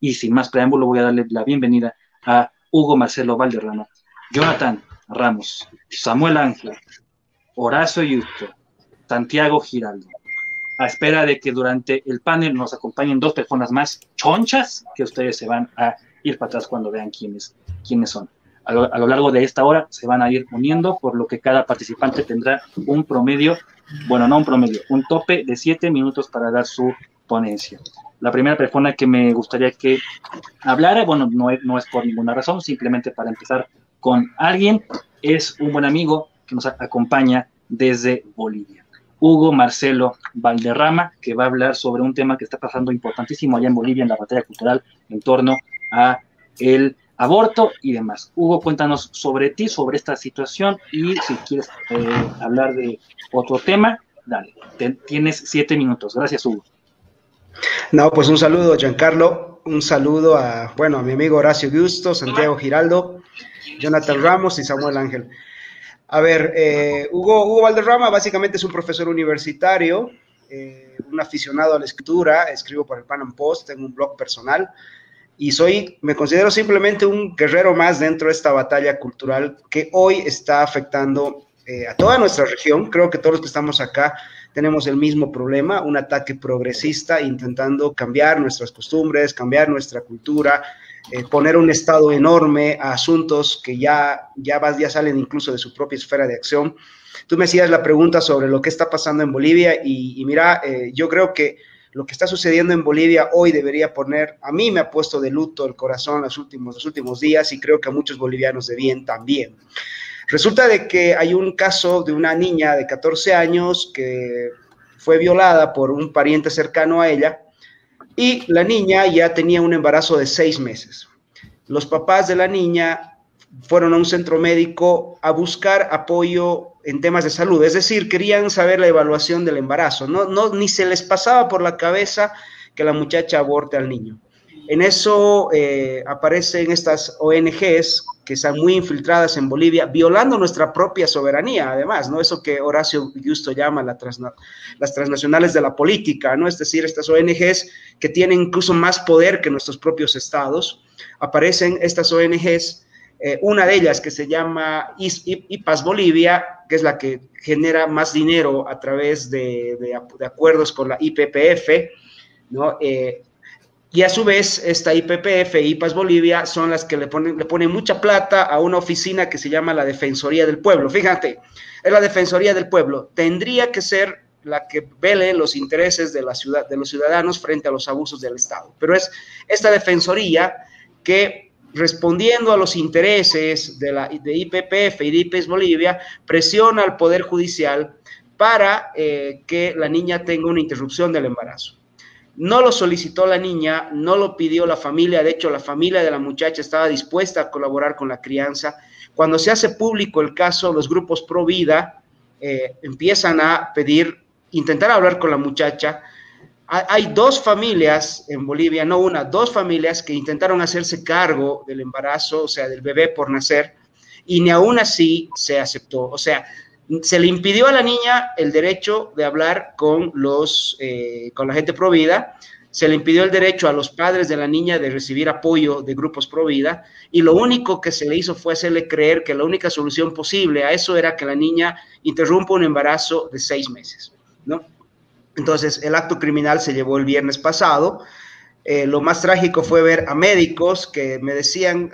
y sin más preámbulo voy a darle la bienvenida a Hugo Marcelo Valderrama, Jonathan Ramos, Samuel Ángel, Horacio Yusto, Santiago Giraldo, a espera de que durante el panel nos acompañen dos personas más chonchas, que ustedes se van a ir para atrás cuando vean quiénes son. A lo largo de esta hora se van a ir uniendo, por lo que cada participante tendrá un promedio, bueno, no un promedio, un tope de 7 minutos para dar su ponencia. La primera persona que me gustaría que hablara, bueno, no es por ninguna razón, simplemente para empezar con alguien, es un buen amigo que nos acompaña desde Bolivia. Hugo Marcelo Valderrama, que va a hablar sobre un tema que está pasando importantísimo allá en Bolivia en la batalla cultural en torno a el aborto y demás. Hugo, cuéntanos sobre ti, sobre esta situación, y si quieres hablar de otro tema, dale, tienes 7 minutos. Gracias, Hugo. No, pues un saludo, Giancarlo, un saludo a mi amigo Horacio Gusto, Santiago Giraldo, Jonathan Ramos y Samuel Ángel. A ver, Hugo Valderrama básicamente es un profesor universitario, un aficionado a la escritura, escribo para el Pan Am Post, tengo un blog personal y me considero simplemente un guerrero más dentro de esta batalla cultural que hoy está afectando a toda nuestra región. Creo que todos los que estamos acá tenemos el mismo problema, un ataque progresista intentando cambiar nuestras costumbres, cambiar nuestra cultura, poner un estado enorme a asuntos que ya salen incluso de su propia esfera de acción. Tú me hacías la pregunta sobre lo que está pasando en Bolivia y mira, yo creo que lo que está sucediendo en Bolivia hoy debería a mí me ha puesto de luto el corazón los últimos días y creo que a muchos bolivianos de bien también. Resulta de que hay un caso de una niña de 14 años que fue violada por un pariente cercano a ella y la niña ya tenía un embarazo de 6 meses. Los papás de la niña fueron a un centro médico a buscar apoyo en temas de salud, es decir, querían saber la evaluación del embarazo, ni se les pasaba por la cabeza que la muchacha aborte al niño. En eso aparecen estas ONGs que están muy infiltradas en Bolivia, violando nuestra propia soberanía, además, ¿no? Eso que Horacio Gusto llama las transnacionales de la política, ¿no? Es decir, estas ONGs que tienen incluso más poder que nuestros propios estados. Aparecen estas ONGs, una de ellas que se llama IPAS Bolivia, que es la que genera más dinero a través de acuerdos con la IPPF, ¿no? Y a su vez, esta IPPF e IPAS Bolivia son las que le ponen mucha plata a una oficina que se llama la Defensoría del Pueblo. Fíjate, es la Defensoría del Pueblo. Tendría que ser la que vele los intereses de los ciudadanos frente a los abusos del Estado. Pero es esta Defensoría que, respondiendo a los intereses de IPPF y de IPAS Bolivia, presiona al Poder Judicial para que la niña tenga una interrupción del embarazo. No lo solicitó la niña, no lo pidió la familia, de hecho la familia de la muchacha estaba dispuesta a colaborar con la crianza. Cuando se hace público el caso, los grupos pro vida empiezan a intentar hablar con la muchacha. Hay 2 familias en Bolivia, no una, 2 familias que intentaron hacerse cargo del embarazo, o sea, del bebé por nacer, y ni aún así se aceptó. O sea, se le impidió a la niña el derecho de hablar con la gente pro vida, se le impidió el derecho a los padres de la niña de recibir apoyo de grupos pro vida, y lo único que se le hizo fue hacerle creer que la única solución posible a eso era que la niña interrumpa un embarazo de 6 meses, ¿no? Entonces, el acto criminal se llevó el viernes pasado. Lo más trágico fue ver a médicos que me decían,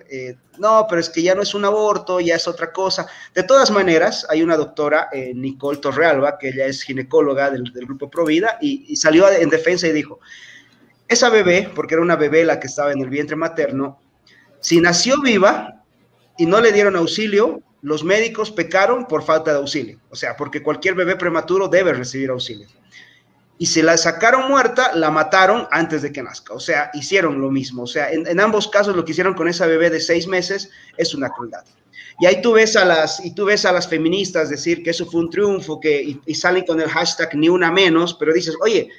no, pero es que ya no es un aborto, ya es otra cosa. De todas maneras, hay una doctora, Nicole Torrealba, que ella es ginecóloga del grupo Provida, y salió en defensa y dijo, esa bebé, porque era una bebé la que estaba en el vientre materno, si nació viva y no le dieron auxilio, los médicos pecaron por falta de auxilio. O sea, porque cualquier bebé prematuro debe recibir auxilio. Y si la sacaron muerta, la mataron antes de que nazca. O sea, hicieron lo mismo. O sea, en ambos casos lo que hicieron con esa bebé de 6 meses es una crueldad. Y ahí tú ves a las feministas decir que eso fue un triunfo, y salen con el hashtag ni una menos, pero dices, oye,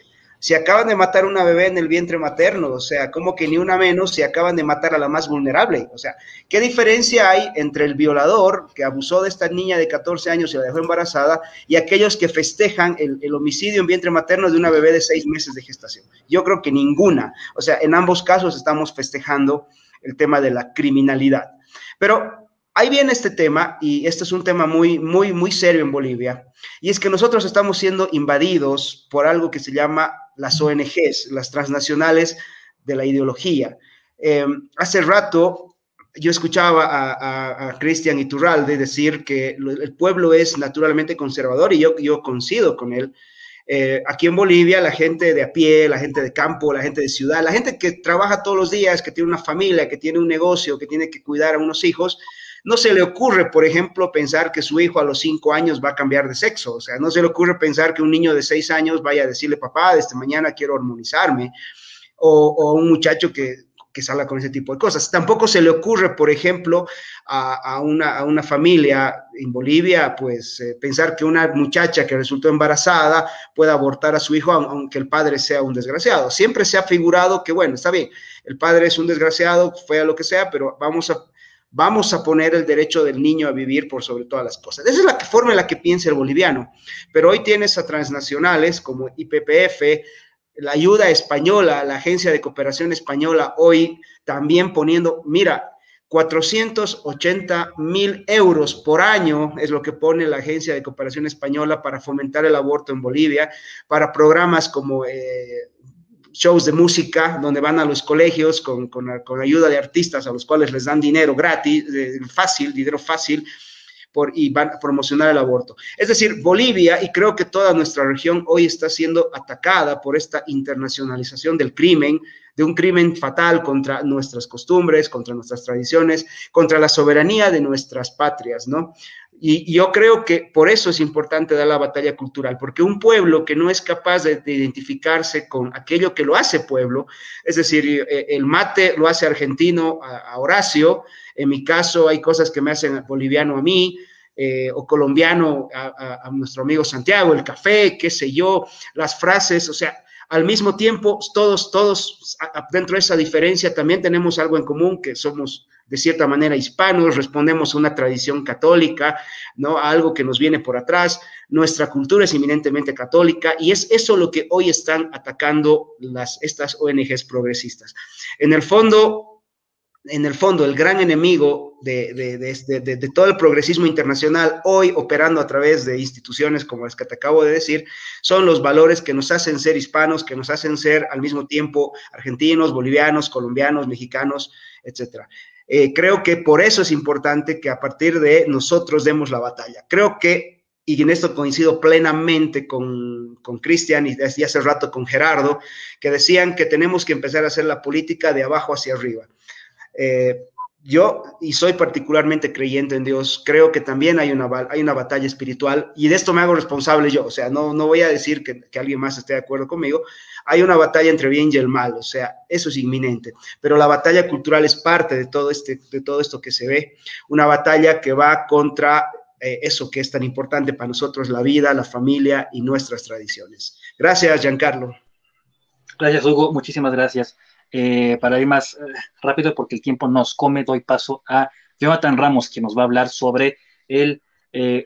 Si acaban de matar a una bebé en el vientre materno, o sea, como que ni una menos si acaban de matar a la más vulnerable. O sea, ¿qué diferencia hay entre el violador que abusó de esta niña de 14 años y la dejó embarazada y aquellos que festejan el homicidio en vientre materno de una bebé de 6 meses de gestación? Yo creo que ninguna. O sea, en ambos casos estamos festejando el tema de la criminalidad. Pero ahí viene este tema, y este es un tema muy serio en Bolivia, y es que nosotros estamos siendo invadidos por algo que se llama las ONGs, las transnacionales de la ideología. Hace rato yo escuchaba a Cristian Iturralde decir que el pueblo es naturalmente conservador, y yo coincido con él. Aquí en Bolivia, la gente de a pie, la gente de campo, la gente de ciudad, la gente que trabaja todos los días, que tiene una familia, que tiene un negocio, que tiene que cuidar a unos hijos, no se le ocurre, por ejemplo, pensar que su hijo a los 5 años va a cambiar de sexo. O sea, no se le ocurre pensar que un niño de 6 años vaya a decirle, papá, desde mañana quiero hormonizarme, o un muchacho que salga con ese tipo de cosas. Tampoco se le ocurre, por ejemplo, a una familia en Bolivia, pues pensar que una muchacha que resultó embarazada pueda abortar a su hijo, aunque el padre sea un desgraciado. Siempre se ha figurado que, bueno, está bien, el padre es un desgraciado, fue a lo que sea, pero vamos a poner el derecho del niño a vivir por sobre todas las cosas. Esa es la forma en la que piensa el boliviano. Pero hoy tienes a transnacionales como IPPF, la ayuda española, la Agencia de Cooperación Española, hoy también poniendo, mira, 480.000 euros por año es lo que pone la Agencia de Cooperación Española para fomentar el aborto en Bolivia, para programas como shows de música, donde van a los colegios con ayuda de artistas a los cuales les dan dinero gratis, dinero fácil, y van a promocionar el aborto. Es decir, Bolivia, y creo que toda nuestra región hoy está siendo atacada por esta internacionalización del crimen, de un crimen fatal contra nuestras costumbres, contra nuestras tradiciones, contra la soberanía de nuestras patrias, ¿no? Y yo creo que por eso es importante dar la batalla cultural, porque un pueblo que no es capaz de identificarse con aquello que lo hace pueblo, es decir, el mate lo hace argentino a Horacio, en mi caso hay cosas que me hacen boliviano a mí, o colombiano a nuestro amigo Santiago, el café, qué sé yo, las frases, o sea, al mismo tiempo, todos, dentro de esa diferencia también tenemos algo en común, que somos de cierta manera hispanos, respondemos a una tradición católica, ¿no? A algo que nos viene por atrás, nuestra cultura es eminentemente católica, y es eso lo que hoy están atacando estas ONGs progresistas. En el fondo, el gran enemigo de todo el progresismo internacional, hoy operando a través de instituciones como las que te acabo de decir, son los valores que nos hacen ser hispanos, que nos hacen ser al mismo tiempo argentinos, bolivianos, colombianos, mexicanos, etcétera. Creo que por eso es importante que a partir de nosotros demos la batalla. Creo que, y en esto coincido plenamente con Cristian y desde hace rato con Gerardo, que decían que tenemos que empezar a hacer la política de abajo hacia arriba. Yo, y soy particularmente creyente en Dios, creo que también hay una batalla espiritual, y de esto me hago responsable yo. O sea, no voy a decir que alguien más esté de acuerdo conmigo. Hay una batalla entre bien y el mal, o sea, eso es inminente, pero la batalla cultural es parte de todo esto que se ve, una batalla que va contra eso que es tan importante para nosotros, la vida, la familia y nuestras tradiciones. Gracias, Giancarlo. Gracias, Hugo, muchísimas gracias. Para ir más rápido, porque el tiempo nos come, doy paso a Jonathan Ramos, que nos va a hablar sobre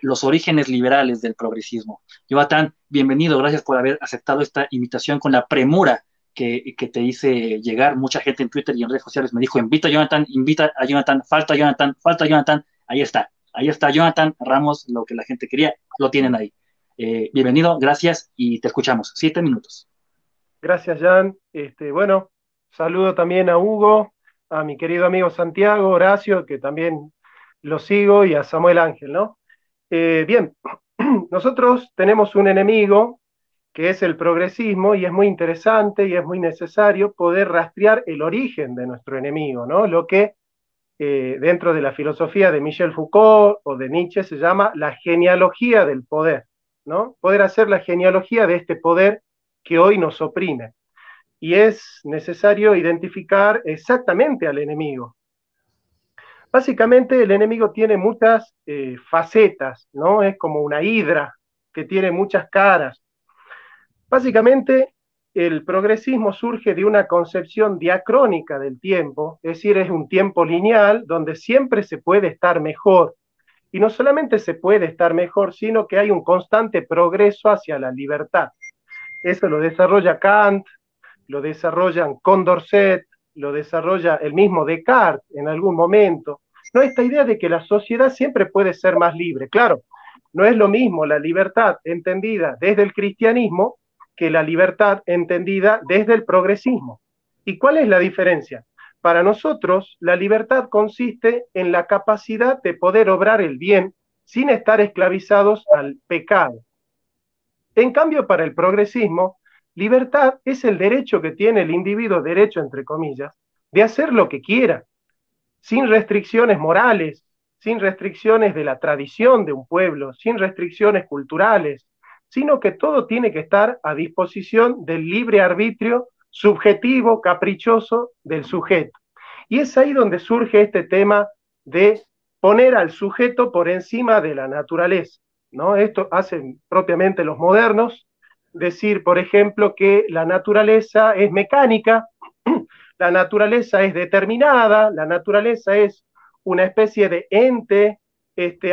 los orígenes liberales del progresismo. Jonathan, bienvenido, gracias por haber aceptado esta invitación con la premura que te hice llegar. Mucha gente en Twitter y en redes sociales me dijo, invita a Jonathan, falta Jonathan, ahí está Jonathan Ramos, lo que la gente quería, lo tienen ahí. Bienvenido, gracias, y te escuchamos. 7 minutos. Gracias, Jan. Bueno, saludo también a Hugo, a mi querido amigo Santiago, Horacio, que también lo sigo, y a Samuel Ángel, ¿no? Bien, nosotros tenemos un enemigo que es el progresismo, y es muy interesante y es muy necesario poder rastrear el origen de nuestro enemigo, ¿no? Lo que dentro de la filosofía de Michel Foucault o de Nietzsche se llama la genealogía del poder, ¿no? Poder hacer la genealogía de este poder que hoy nos oprime. Y es necesario identificar exactamente al enemigo. Básicamente el enemigo tiene muchas facetas, ¿no? Es como una hidra que tiene muchas caras. Básicamente el progresismo surge de una concepción diacrónica del tiempo, es decir, es un tiempo lineal donde siempre se puede estar mejor. Y no solamente se puede estar mejor, sino que hay un constante progreso hacia la libertad. Eso lo desarrolla Kant, lo desarrollan Condorcet, lo desarrolla el mismo Descartes en algún momento. No, esta idea de que la sociedad siempre puede ser más libre. Claro, no es lo mismo la libertad entendida desde el cristianismo que la libertad entendida desde el progresismo. ¿Y cuál es la diferencia? Para nosotros, la libertad consiste en la capacidad de poder obrar el bien sin estar esclavizados al pecado. En cambio, para el progresismo, libertad es el derecho que tiene el individuo, derecho entre comillas, de hacer lo que quiera, sin restricciones morales, sin restricciones de la tradición de un pueblo, sin restricciones culturales, sino que todo tiene que estar a disposición del libre arbitrio subjetivo, caprichoso del sujeto. Y es ahí donde surge este tema de poner al sujeto por encima de la naturaleza, ¿no? Esto hacen propiamente los modernos, decir, por ejemplo, que la naturaleza es mecánica, la naturaleza es determinada, la naturaleza es una especie de ente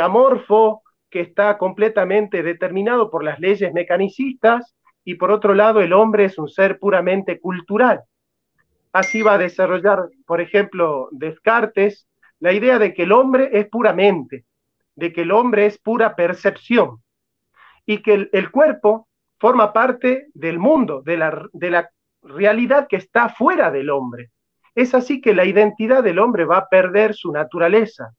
amorfo que está completamente determinado por las leyes mecanicistas, y por otro lado el hombre es un ser puramente cultural. Así va a desarrollar, por ejemplo, Descartes, la idea de que el hombre es pura mente, de que el hombre es pura percepción, y que el cuerpo forma parte del mundo, de la realidad que está fuera del hombre. Es así que la identidad del hombre va a perder su naturaleza,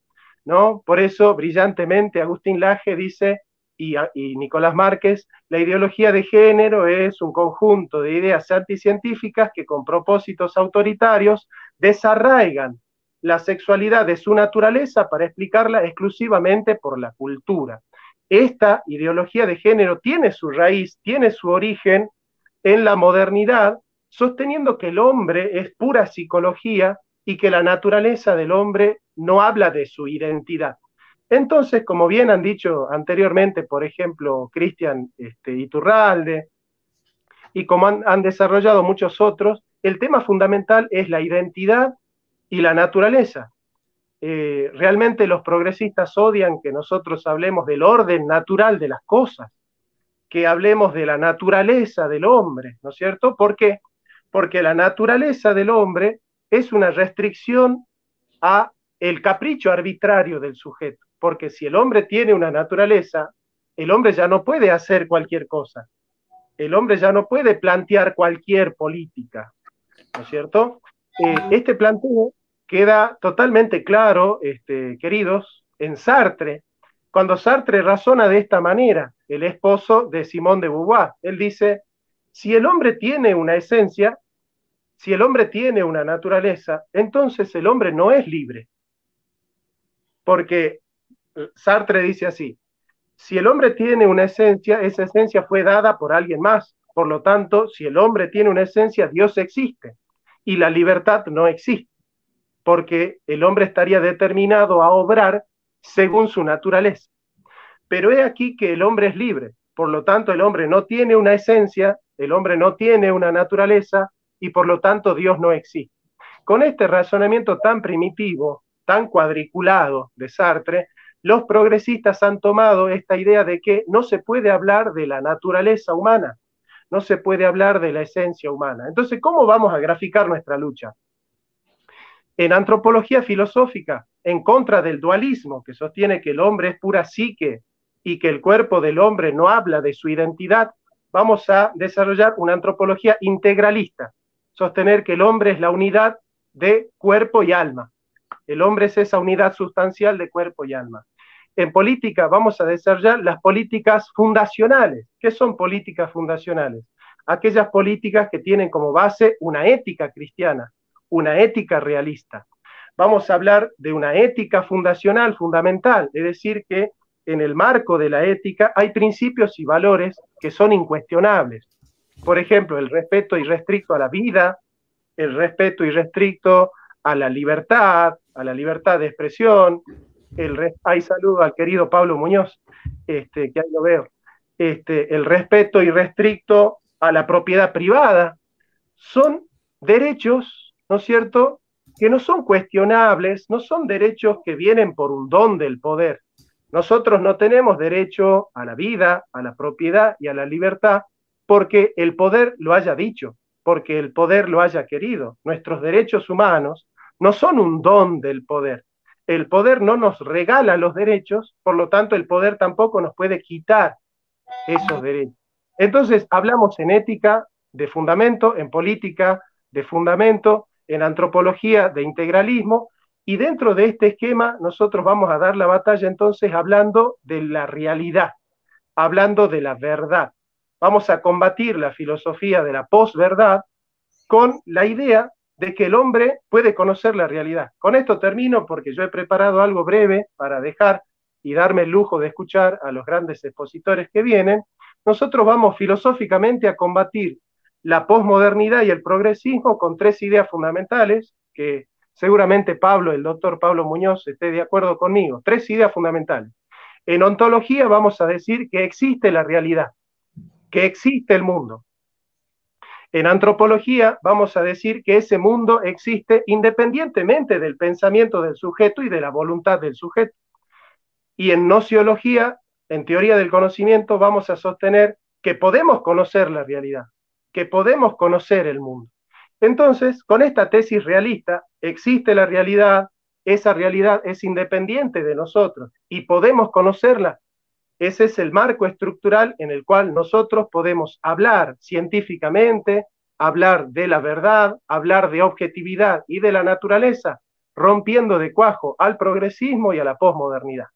¿no? Por eso, brillantemente, Agustín Laje dice, y Nicolás Márquez, la ideología de género es un conjunto de ideas anticientíficas que con propósitos autoritarios desarraigan la sexualidad de su naturaleza para explicarla exclusivamente por la cultura. Esta ideología de género tiene su raíz, tiene su origen en la modernidad, sosteniendo que el hombre es pura psicología y que la naturaleza del hombre no habla de su identidad. Entonces, como bien han dicho anteriormente, por ejemplo, Cristian Iturralde, y como han desarrollado muchos otros, el tema fundamental es la identidad y la naturaleza. Realmente los progresistas odian que nosotros hablemos del orden natural de las cosas, que hablemos de la naturaleza del hombre, ¿no es cierto? ¿Por qué? Porque la naturaleza del hombre es una restricción a el capricho arbitrario del sujeto, porque si el hombre tiene una naturaleza, el hombre ya no puede hacer cualquier cosa, el hombre ya no puede plantear cualquier política, ¿no es cierto? Este planteo queda totalmente claro, queridos, en Sartre, cuando Sartre razona de esta manera, el esposo de Simone de Beauvoir. Él dice, si el hombre tiene una esencia, si el hombre tiene una naturaleza, entonces el hombre no es libre. Porque Sartre dice así, si el hombre tiene una esencia, esa esencia fue dada por alguien más. Por lo tanto, si el hombre tiene una esencia, Dios existe y la libertad no existe, porque el hombre estaría determinado a obrar según su naturaleza. Pero he aquí que el hombre es libre, por lo tanto el hombre no tiene una esencia, el hombre no tiene una naturaleza y por lo tanto Dios no existe. Con este razonamiento tan primitivo, tan cuadriculado de Sartre, los progresistas han tomado esta idea de que no se puede hablar de la naturaleza humana, no se puede hablar de la esencia humana. Entonces, ¿cómo vamos a graficar nuestra lucha? En antropología filosófica, en contra del dualismo que sostiene que el hombre es pura psique y que el cuerpo del hombre no habla de su identidad, vamos a desarrollar una antropología integralista, sostener que el hombre es la unidad de cuerpo y alma. El hombre es esa unidad sustancial de cuerpo y alma. En política vamos a desarrollar las políticas fundacionales. ¿Qué son políticas fundacionales? Aquellas políticas que tienen como base una ética cristiana, una ética realista. Vamos a hablar de una ética fundacional, fundamental, es decir, que en el marco de la ética hay principios y valores que son incuestionables. Por ejemplo, el respeto irrestricto a la vida, el respeto irrestricto a la libertad de expresión. Ahí saludo al querido Pablo Muñoz, que ahí lo veo. El respeto irrestricto a la propiedad privada, son derechos, ¿no es cierto?, que no son cuestionables, no son derechos que vienen por un don del poder. Nosotros no tenemos derecho a la vida, a la propiedad y a la libertad porque el poder lo haya dicho, porque el poder lo haya querido. Nuestros derechos humanos no son un don del poder. El poder no nos regala los derechos, por lo tanto el poder tampoco nos puede quitar esos derechos. Entonces hablamos en ética de fundamento, en política de fundamento, en antropología de integralismo, y dentro de este esquema nosotros vamos a dar la batalla entonces hablando de la realidad, hablando de la verdad. Vamos a combatir la filosofía de la posverdad con la idea de que el hombre puede conocer la realidad. Con esto termino porque yo he preparado algo breve para dejar y darme el lujo de escuchar a los grandes expositores que vienen. Nosotros vamos filosóficamente a combatir la posmodernidad y el progresismo con tres ideas fundamentales que seguramente Pablo, el doctor Pablo Muñoz, esté de acuerdo conmigo. Tres ideas fundamentales. En ontología vamos a decir que existe la realidad, que existe el mundo. En antropología vamos a decir que ese mundo existe independientemente del pensamiento del sujeto y de la voluntad del sujeto. Y en nociología, en teoría del conocimiento, vamos a sostener que podemos conocer la realidad, que podemos conocer el mundo. Entonces, con esta tesis realista, existe la realidad, esa realidad es independiente de nosotros y podemos conocerla. Ese es el marco estructural en el cual nosotros podemos hablar científicamente, hablar de la verdad, hablar de objetividad y de la naturaleza, rompiendo de cuajo al progresismo y a la posmodernidad.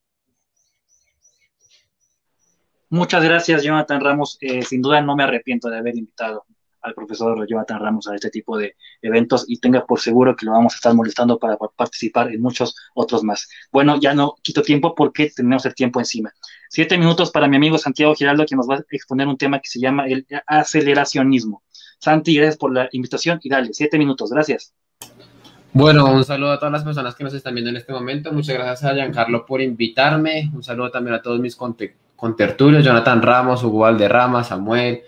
Muchas gracias, Jonathan Ramos. Sin duda no me arrepiento de haber invitado al profesor Jonathan Ramos a este tipo de eventos y tenga por seguro que lo vamos a estar molestando para participar en muchos otros más. Bueno, ya no quito tiempo porque tenemos el tiempo encima. 7 minutos para mi amigo Santiago Giraldo, que nos va a exponer un tema que se llama el aceleracionismo. Santi, gracias por la invitación y dale, 7 minutos, gracias. Bueno, un saludo a todas las personas que nos están viendo en este momento. Muchas gracias a Giancarlo por invitarme. Un saludo también a todos mis contertulios, Jonathan Ramos, Hugo Valderrama, Samuel,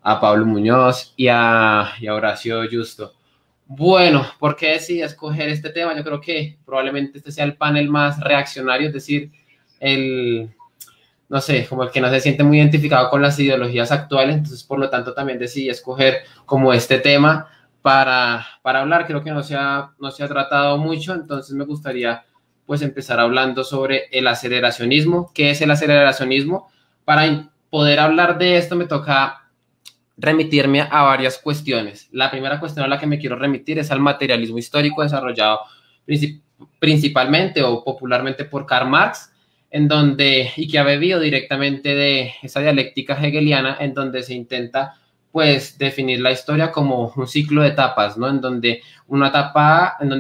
a Pablo Muñoz y a Horacio Justo. Bueno, ¿por qué decidí escoger este tema? Yo creo que probablemente este sea el panel más reaccionario, es decir, no sé, como el que no se siente muy identificado con las ideologías actuales, entonces por lo tanto también decidí escoger como este tema para hablar. Creo que no se ha tratado mucho, entonces me gustaría pues empezar hablando sobre el aceleracionismo. ¿Qué es el aceleracionismo? Para poder hablar de esto me toca remitirme a varias cuestiones. La primera cuestión a la que me quiero remitir es al materialismo histórico desarrollado principalmente o popularmente por Karl Marx, y que ha bebido directamente de esa dialéctica hegeliana en donde se intenta pues definir la historia como un ciclo de etapas, ¿no? En donde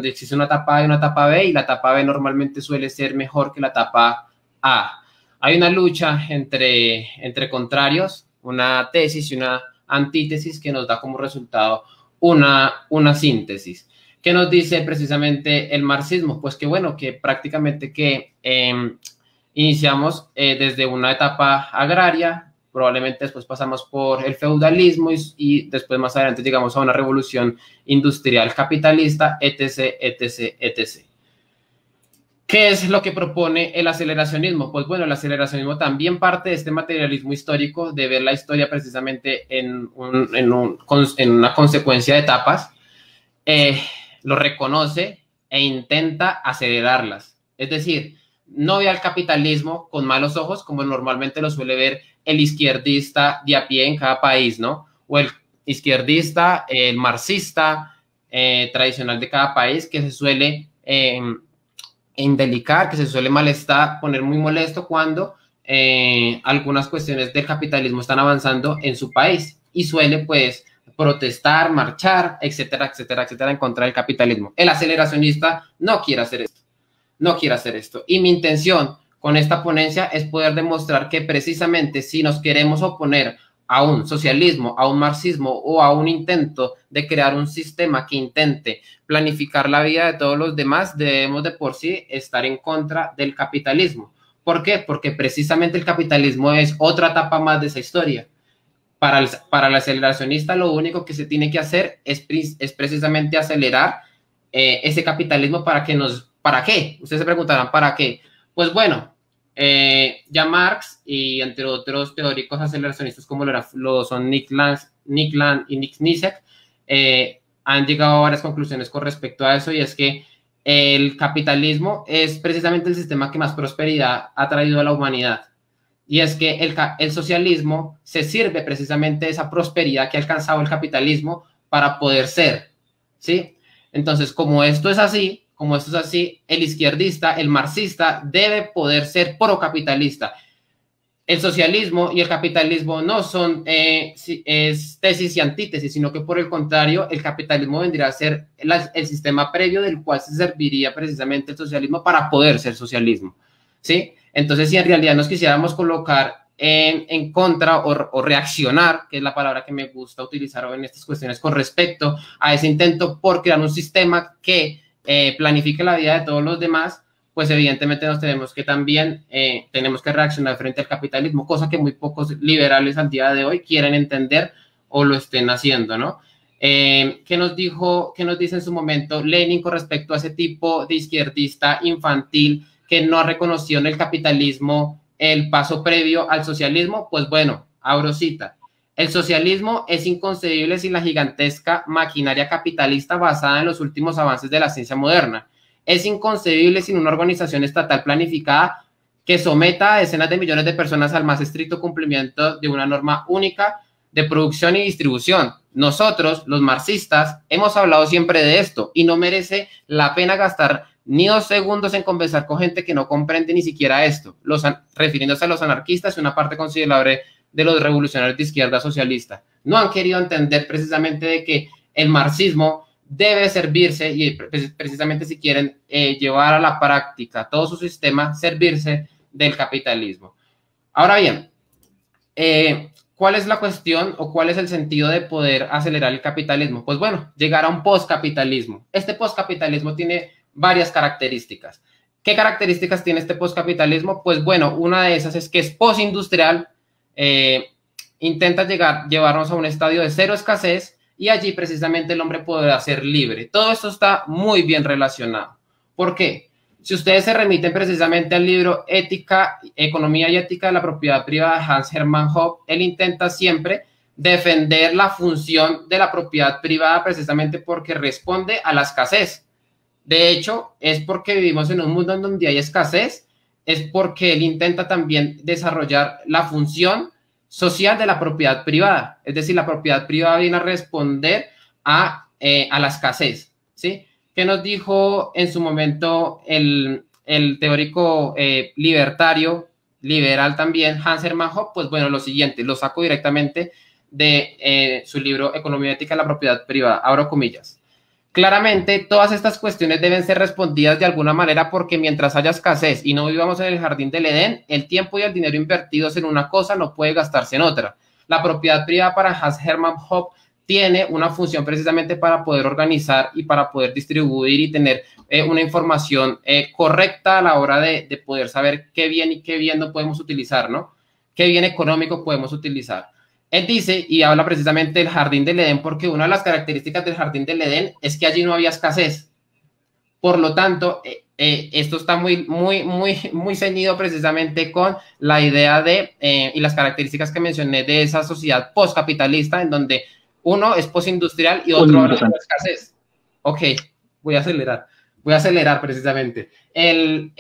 existe una etapa A y una etapa B, y la etapa B normalmente suele ser mejor que la etapa A. Hay una lucha entre contrarios, una tesis y una antítesis que nos da como resultado una síntesis. ¿Qué nos dice precisamente el marxismo? Pues que bueno, que prácticamente iniciamos desde una etapa agraria, probablemente después pasamos por el feudalismo y después más adelante llegamos a una revolución industrial capitalista, etc., etc., etc. ¿Qué es lo que propone el aceleracionismo? Pues bueno, el aceleracionismo también parte de este materialismo histórico, de ver la historia precisamente en una consecuencia de etapas, lo reconoce e intenta acelerarlas. Es decir, no ve al capitalismo con malos ojos como normalmente lo suele ver el izquierdista de a pie en cada país, ¿no? O el izquierdista, el marxista tradicional de cada país, que se suele indelicar, que se suele poner muy molesto cuando algunas cuestiones del capitalismo están avanzando en su país, y suele pues protestar, marchar, etcétera, etcétera, etcétera, en contra del capitalismo. El aceleracionista no quiere hacer esto. No quiero hacer esto. Y mi intención con esta ponencia es poder demostrar que precisamente si nos queremos oponer a un socialismo, a un marxismo o a un intento de crear un sistema que intente planificar la vida de todos los demás, debemos de por sí estar en contra del capitalismo. ¿Por qué? Porque precisamente el capitalismo es otra etapa más de esa historia. Para el aceleracionista lo único que se tiene que hacer es precisamente acelerar ese capitalismo para qué. Ustedes se preguntarán, ¿para qué? Pues bueno, ya Marx y entre otros teóricos aceleracionistas como lo son Nick Land y Nick Nisek, han llegado a varias conclusiones con respecto a eso, y es que el capitalismo es precisamente el sistema que más prosperidad ha traído a la humanidad. Y es que el socialismo se sirve precisamente de esa prosperidad que ha alcanzado el capitalismo para poder ser, ¿sí? Entonces, como esto es así, el izquierdista, el marxista, debe poder ser procapitalista. El socialismo y el capitalismo no son es tesis y antítesis, sino que por el contrario, el capitalismo vendría a ser el sistema previo del cual se serviría precisamente el socialismo para poder ser socialismo, ¿sí? Entonces, si en realidad nos quisiéramos colocar en contra o reaccionar, que es la palabra que me gusta utilizar en estas cuestiones con respecto a ese intento por crear un sistema que planifique la vida de todos los demás, pues evidentemente nos tenemos que también tenemos que reaccionar frente al capitalismo, cosa que muy pocos liberales al día de hoy quieren entender o lo estén haciendo, ¿no? ¿Qué nos dice en su momento Lenin con respecto a ese tipo de izquierdista infantil que no ha reconocido en el capitalismo el paso previo al socialismo? Pues bueno, abro cita: el socialismo es inconcebible sin la gigantesca maquinaria capitalista basada en los últimos avances de la ciencia moderna. Es inconcebible sin una organización estatal planificada que someta a decenas de millones de personas al más estricto cumplimiento de una norma única de producción y distribución. Nosotros, los marxistas, hemos hablado siempre de esto y no merece la pena gastar ni 2 segundos en conversar con gente que no comprende ni siquiera esto, refiriéndose a los anarquistas y una parte considerable de los revolucionarios de izquierda socialista. No han querido entender precisamente de que el marxismo debe servirse, y precisamente si quieren llevar a la práctica todo su sistema, servirse del capitalismo. Ahora bien, ¿cuál es la cuestión o cuál es el sentido de poder acelerar el capitalismo? Pues bueno, llegar a un postcapitalismo. Este postcapitalismo tiene varias características. ¿Qué características tiene este postcapitalismo? Pues bueno, una de esas es que es postindustrial, intenta llevarnos a un estadio de cero escasez, y allí precisamente el hombre podrá ser libre. Todo esto está muy bien relacionado. ¿Por qué? Si ustedes se remiten precisamente al libro Ética, Economía y Ética de la Propiedad Privada de Hans Hermann Hoppe, él intenta siempre defender la función de la propiedad privada precisamente porque responde a la escasez. De hecho, es porque vivimos en un mundo en donde hay escasez, es porque él intenta también desarrollar la función social de la propiedad privada. Es decir, la propiedad privada viene a responder a la escasez, ¿sí? ¿Qué nos dijo en su momento el teórico liberal también, Hans Hermann Hoppe? Pues bueno, lo siguiente, lo saco directamente de su libro Economía y Ética de la Propiedad Privada, abro comillas. Claramente, todas estas cuestiones deben ser respondidas de alguna manera porque mientras haya escasez y no vivamos en el jardín del Edén, el tiempo y el dinero invertidos en una cosa no puede gastarse en otra. La propiedad privada para Hans Hermann Hoppe tiene una función precisamente para poder organizar y para poder distribuir y tener una información correcta a la hora de poder saber qué bien y qué bien no podemos utilizar, ¿no? Qué bien económico podemos utilizar. Él dice y habla precisamente del jardín del Edén porque una de las características del jardín del Edén es que allí no había escasez. Por lo tanto, esto está muy ceñido precisamente con la idea y las características que mencioné de esa sociedad postcapitalista en donde uno es postindustrial y otro habla de escasez. Ok, voy a acelerar precisamente. En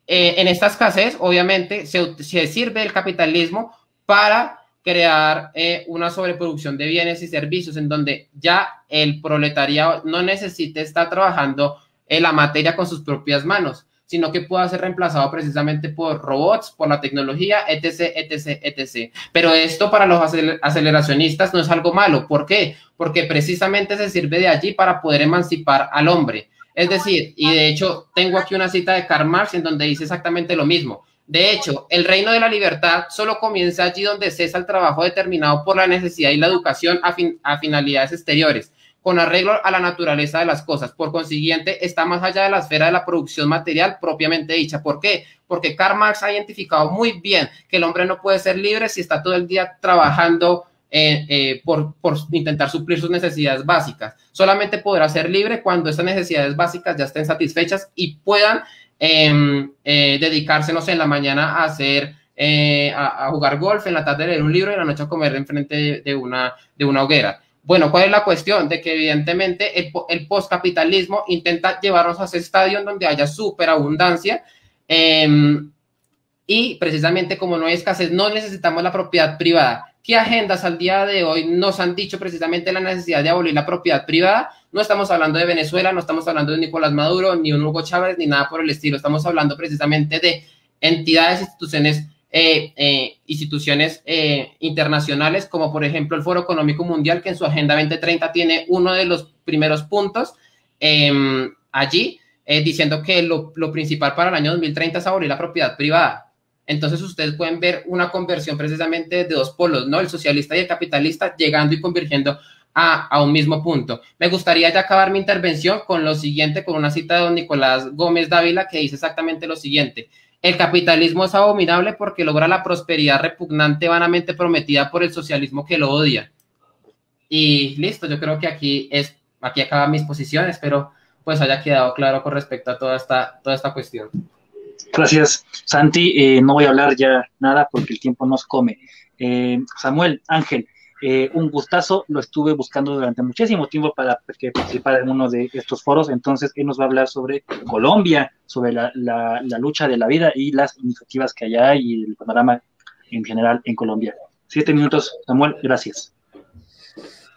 esta escasez, obviamente, se sirve el capitalismo para crear una sobreproducción de bienes y servicios en donde ya el proletariado no necesite estar trabajando la materia con sus propias manos, sino que pueda ser reemplazado precisamente por robots, por la tecnología, etc., etc., etc. Pero esto para los aceleracionistas no es algo malo. ¿Por qué? Porque precisamente se sirve de allí para poder emancipar al hombre. Es decir, y de hecho tengo aquí una cita de Karl Marx en donde dice exactamente lo mismo. De hecho, el reino de la libertad solo comienza allí donde cesa el trabajo determinado por la necesidad y la educación a finalidades exteriores, con arreglo a la naturaleza de las cosas. Por consiguiente, está más allá de la esfera de la producción material propiamente dicha. ¿Por qué? Porque Karl Marx ha identificado muy bien que el hombre no puede ser libre si está todo el día trabajando por intentar suplir sus necesidades básicas. Solamente podrá ser libre cuando estas necesidades básicas ya estén satisfechas y puedan dedicarse, no sé, en la mañana a hacer, a jugar golf, en la tarde leer un libro y en la noche a comer enfrente de una hoguera. Bueno, ¿cuál es la cuestión? De que evidentemente el postcapitalismo intenta llevarnos a ese estadio en donde haya superabundancia, y precisamente como no hay escasez, no necesitamos la propiedad privada. ¿Qué agendas al día de hoy nos han dicho precisamente la necesidad de abolir la propiedad privada? No estamos hablando de Venezuela, no estamos hablando de Nicolás Maduro, ni un Hugo Chávez, ni nada por el estilo. Estamos hablando precisamente de entidades, instituciones internacionales, como por ejemplo el Foro Económico Mundial, que en su Agenda 2030 tiene uno de los primeros puntos allí, diciendo que lo principal para el año 2030 es abolir la propiedad privada. Entonces ustedes pueden ver una conversión precisamente de dos polos, ¿no? El socialista y el capitalista llegando y convergiendo a un mismo punto. Me gustaría ya acabar mi intervención con lo siguiente, con una cita de don Nicolás Gómez Dávila que dice exactamente lo siguiente: el capitalismo es abominable porque logra la prosperidad repugnante vanamente prometida por el socialismo que lo odia. Y listo, yo creo que aquí acaba mi exposición. Espero pues haya quedado claro con respecto a toda esta cuestión. Gracias, Santi. No voy a hablar ya nada porque el tiempo nos come. Samuel, Ángel, un gustazo. Lo estuve buscando durante muchísimo tiempo para que participara en uno de estos foros. Entonces, él nos va a hablar sobre Colombia, sobre la lucha de la vida y las iniciativas que hay y el panorama en general en Colombia. 7 minutos, Samuel, gracias.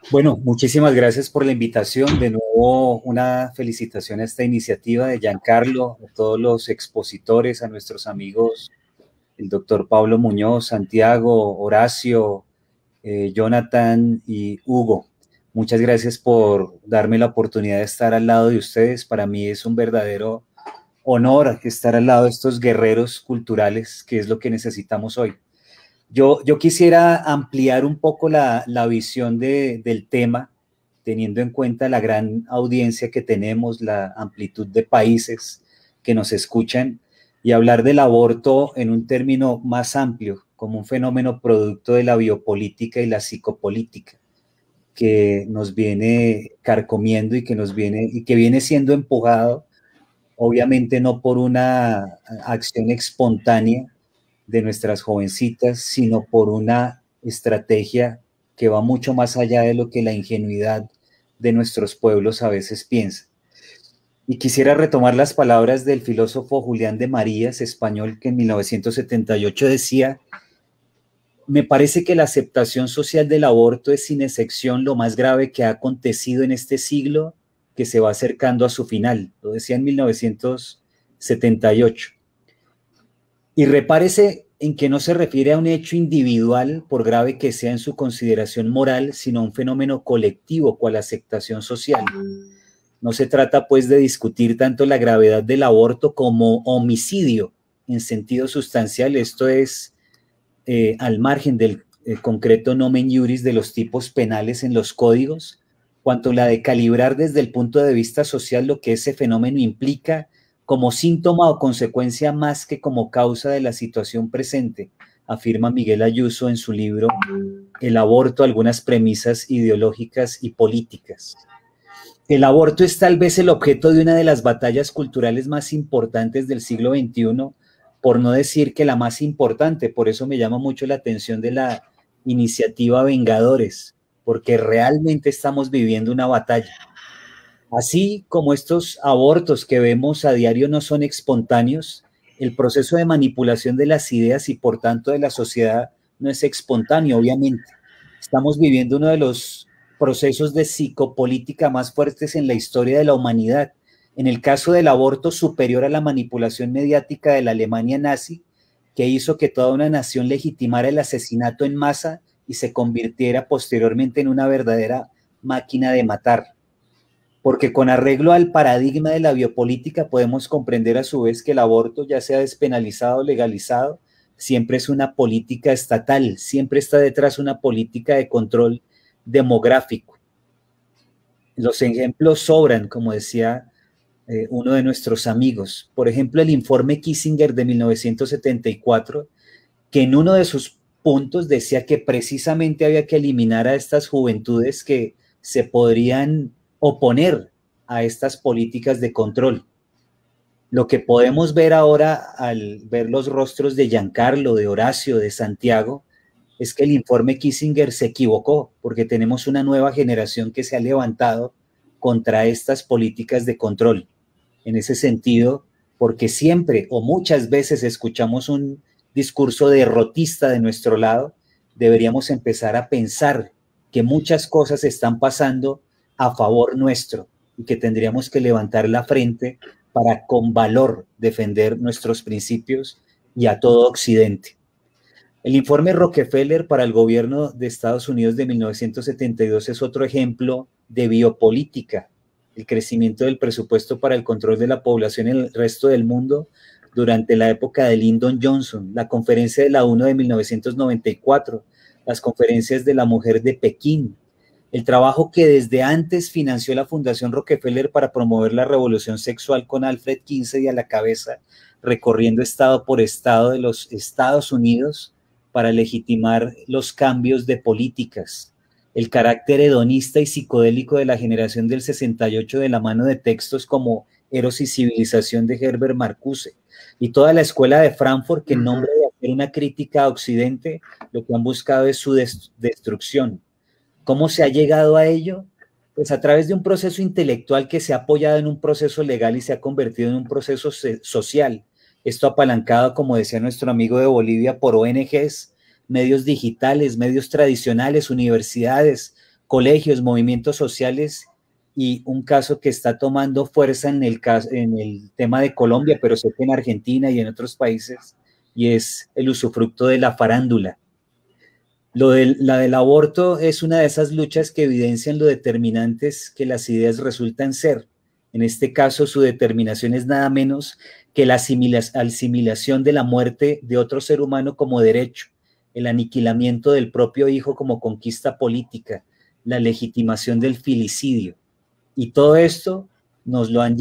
Bueno, muchísimas gracias por la invitación. De nuevo, una felicitación a esta iniciativa de Giancarlo, a todos los expositores, a nuestros amigos, el doctor Pablo Muñoz, Santiago, Horacio, Jonathan y Hugo. Muchas gracias por darme la oportunidad de estar al lado de ustedes. Para mí es un verdadero honor estar al lado de estos guerreros culturales, que es lo que necesitamos hoy. Yo quisiera ampliar un poco la visión del tema, teniendo en cuenta la gran audiencia que tenemos, la amplitud de países que nos escuchan, y hablar del aborto en un término más amplio, como un fenómeno producto de la biopolítica y la psicopolítica, que nos viene carcomiendo y que viene siendo empujado, obviamente no por una acción espontánea de nuestras jovencitas, sino por una estrategia que va mucho más allá de lo que la ingenuidad de nuestros pueblos a veces piensa. Y quisiera retomar las palabras del filósofo Julián de Marías, español, que en 1978 decía: me parece que la aceptación social del aborto es sin excepción lo más grave que ha acontecido en este siglo que se va acercando a su final. Lo decía en 1978. Y repárese en que no se refiere a un hecho individual, por grave que sea en su consideración moral, sino a un fenómeno colectivo, cual aceptación social. No se trata, pues, de discutir tanto la gravedad del aborto como homicidio en sentido sustancial. Esto es al margen del concreto nomen iuris de los tipos penales en los códigos, cuanto la de calibrar desde el punto de vista social lo que ese fenómeno implica como síntoma o consecuencia más que como causa de la situación presente, afirma Miguel Ayuso en su libro El aborto, algunas premisas ideológicas y políticas. El aborto es tal vez el objeto de una de las batallas culturales más importantes del siglo XXI, por no decir que la más importante. Por eso me llama mucho la atención de la iniciativa Vengadores, porque realmente estamos viviendo una batalla. Así como estos abortos que vemos a diario no son espontáneos, el proceso de manipulación de las ideas y por tanto de la sociedad no es espontáneo, obviamente. Estamos viviendo uno de los procesos de psicopolítica más fuertes en la historia de la humanidad. En el caso del aborto, superior a la manipulación mediática de la Alemania nazi, que hizo que toda una nación legitimara el asesinato en masa y se convirtiera posteriormente en una verdadera máquina de matar. Porque con arreglo al paradigma de la biopolítica podemos comprender a su vez que el aborto, ya sea despenalizado o legalizado, siempre es una política estatal, siempre está detrás una política de control demográfico. Los ejemplos sobran, como decía uno de nuestros amigos. Por ejemplo, el informe Kissinger de 1974, que en uno de sus puntos decía que precisamente había que eliminar a estas juventudes que se podrían oponer a estas políticas de control. Lo que podemos ver ahora al ver los rostros de Giancarlo, de Horacio, de Santiago, es que el informe Kissinger se equivocó, porque tenemos una nueva generación que se ha levantado contra estas políticas de control. En ese sentido, porque siempre o muchas veces escuchamos un discurso derrotista de nuestro lado, deberíamos empezar a pensar que muchas cosas están pasando a favor nuestro y que tendríamos que levantar la frente para con valor defender nuestros principios y a todo Occidente. El informe Rockefeller para el gobierno de Estados Unidos de 1972 es otro ejemplo de biopolítica, el crecimiento del presupuesto para el control de la población en el resto del mundo durante la época de Lyndon Johnson, la conferencia de la ONU de 1994, las conferencias de la mujer de Pekín, el trabajo que desde antes financió la Fundación Rockefeller para promover la revolución sexual con Alfred Kinsey a la cabeza, recorriendo estado por estado de los Estados Unidos para legitimar los cambios de políticas, el carácter hedonista y psicodélico de la generación del 68 de la mano de textos como Eros y Civilización de Herbert Marcuse, y toda la escuela de Frankfurt que en nombre de hacer una crítica a Occidente, lo que han buscado es su destrucción. ¿Cómo se ha llegado a ello? Pues a través de un proceso intelectual que se ha apoyado en un proceso legal y se ha convertido en un proceso social. Esto apalancado, como decía nuestro amigo de Bolivia, por ONGs, medios digitales, medios tradicionales, universidades, colegios, movimientos sociales, y un caso que está tomando fuerza en el tema de Colombia, pero sé que en Argentina y en otros países, y es el usufructo de la farándula. La del aborto es una de esas luchas que evidencian lo determinantes que las ideas resultan ser. En este caso, su determinación es nada menos que la asimilación de la muerte de otro ser humano como derecho, el aniquilamiento del propio hijo como conquista política, la legitimación del filicidio. Y todo esto nos lo han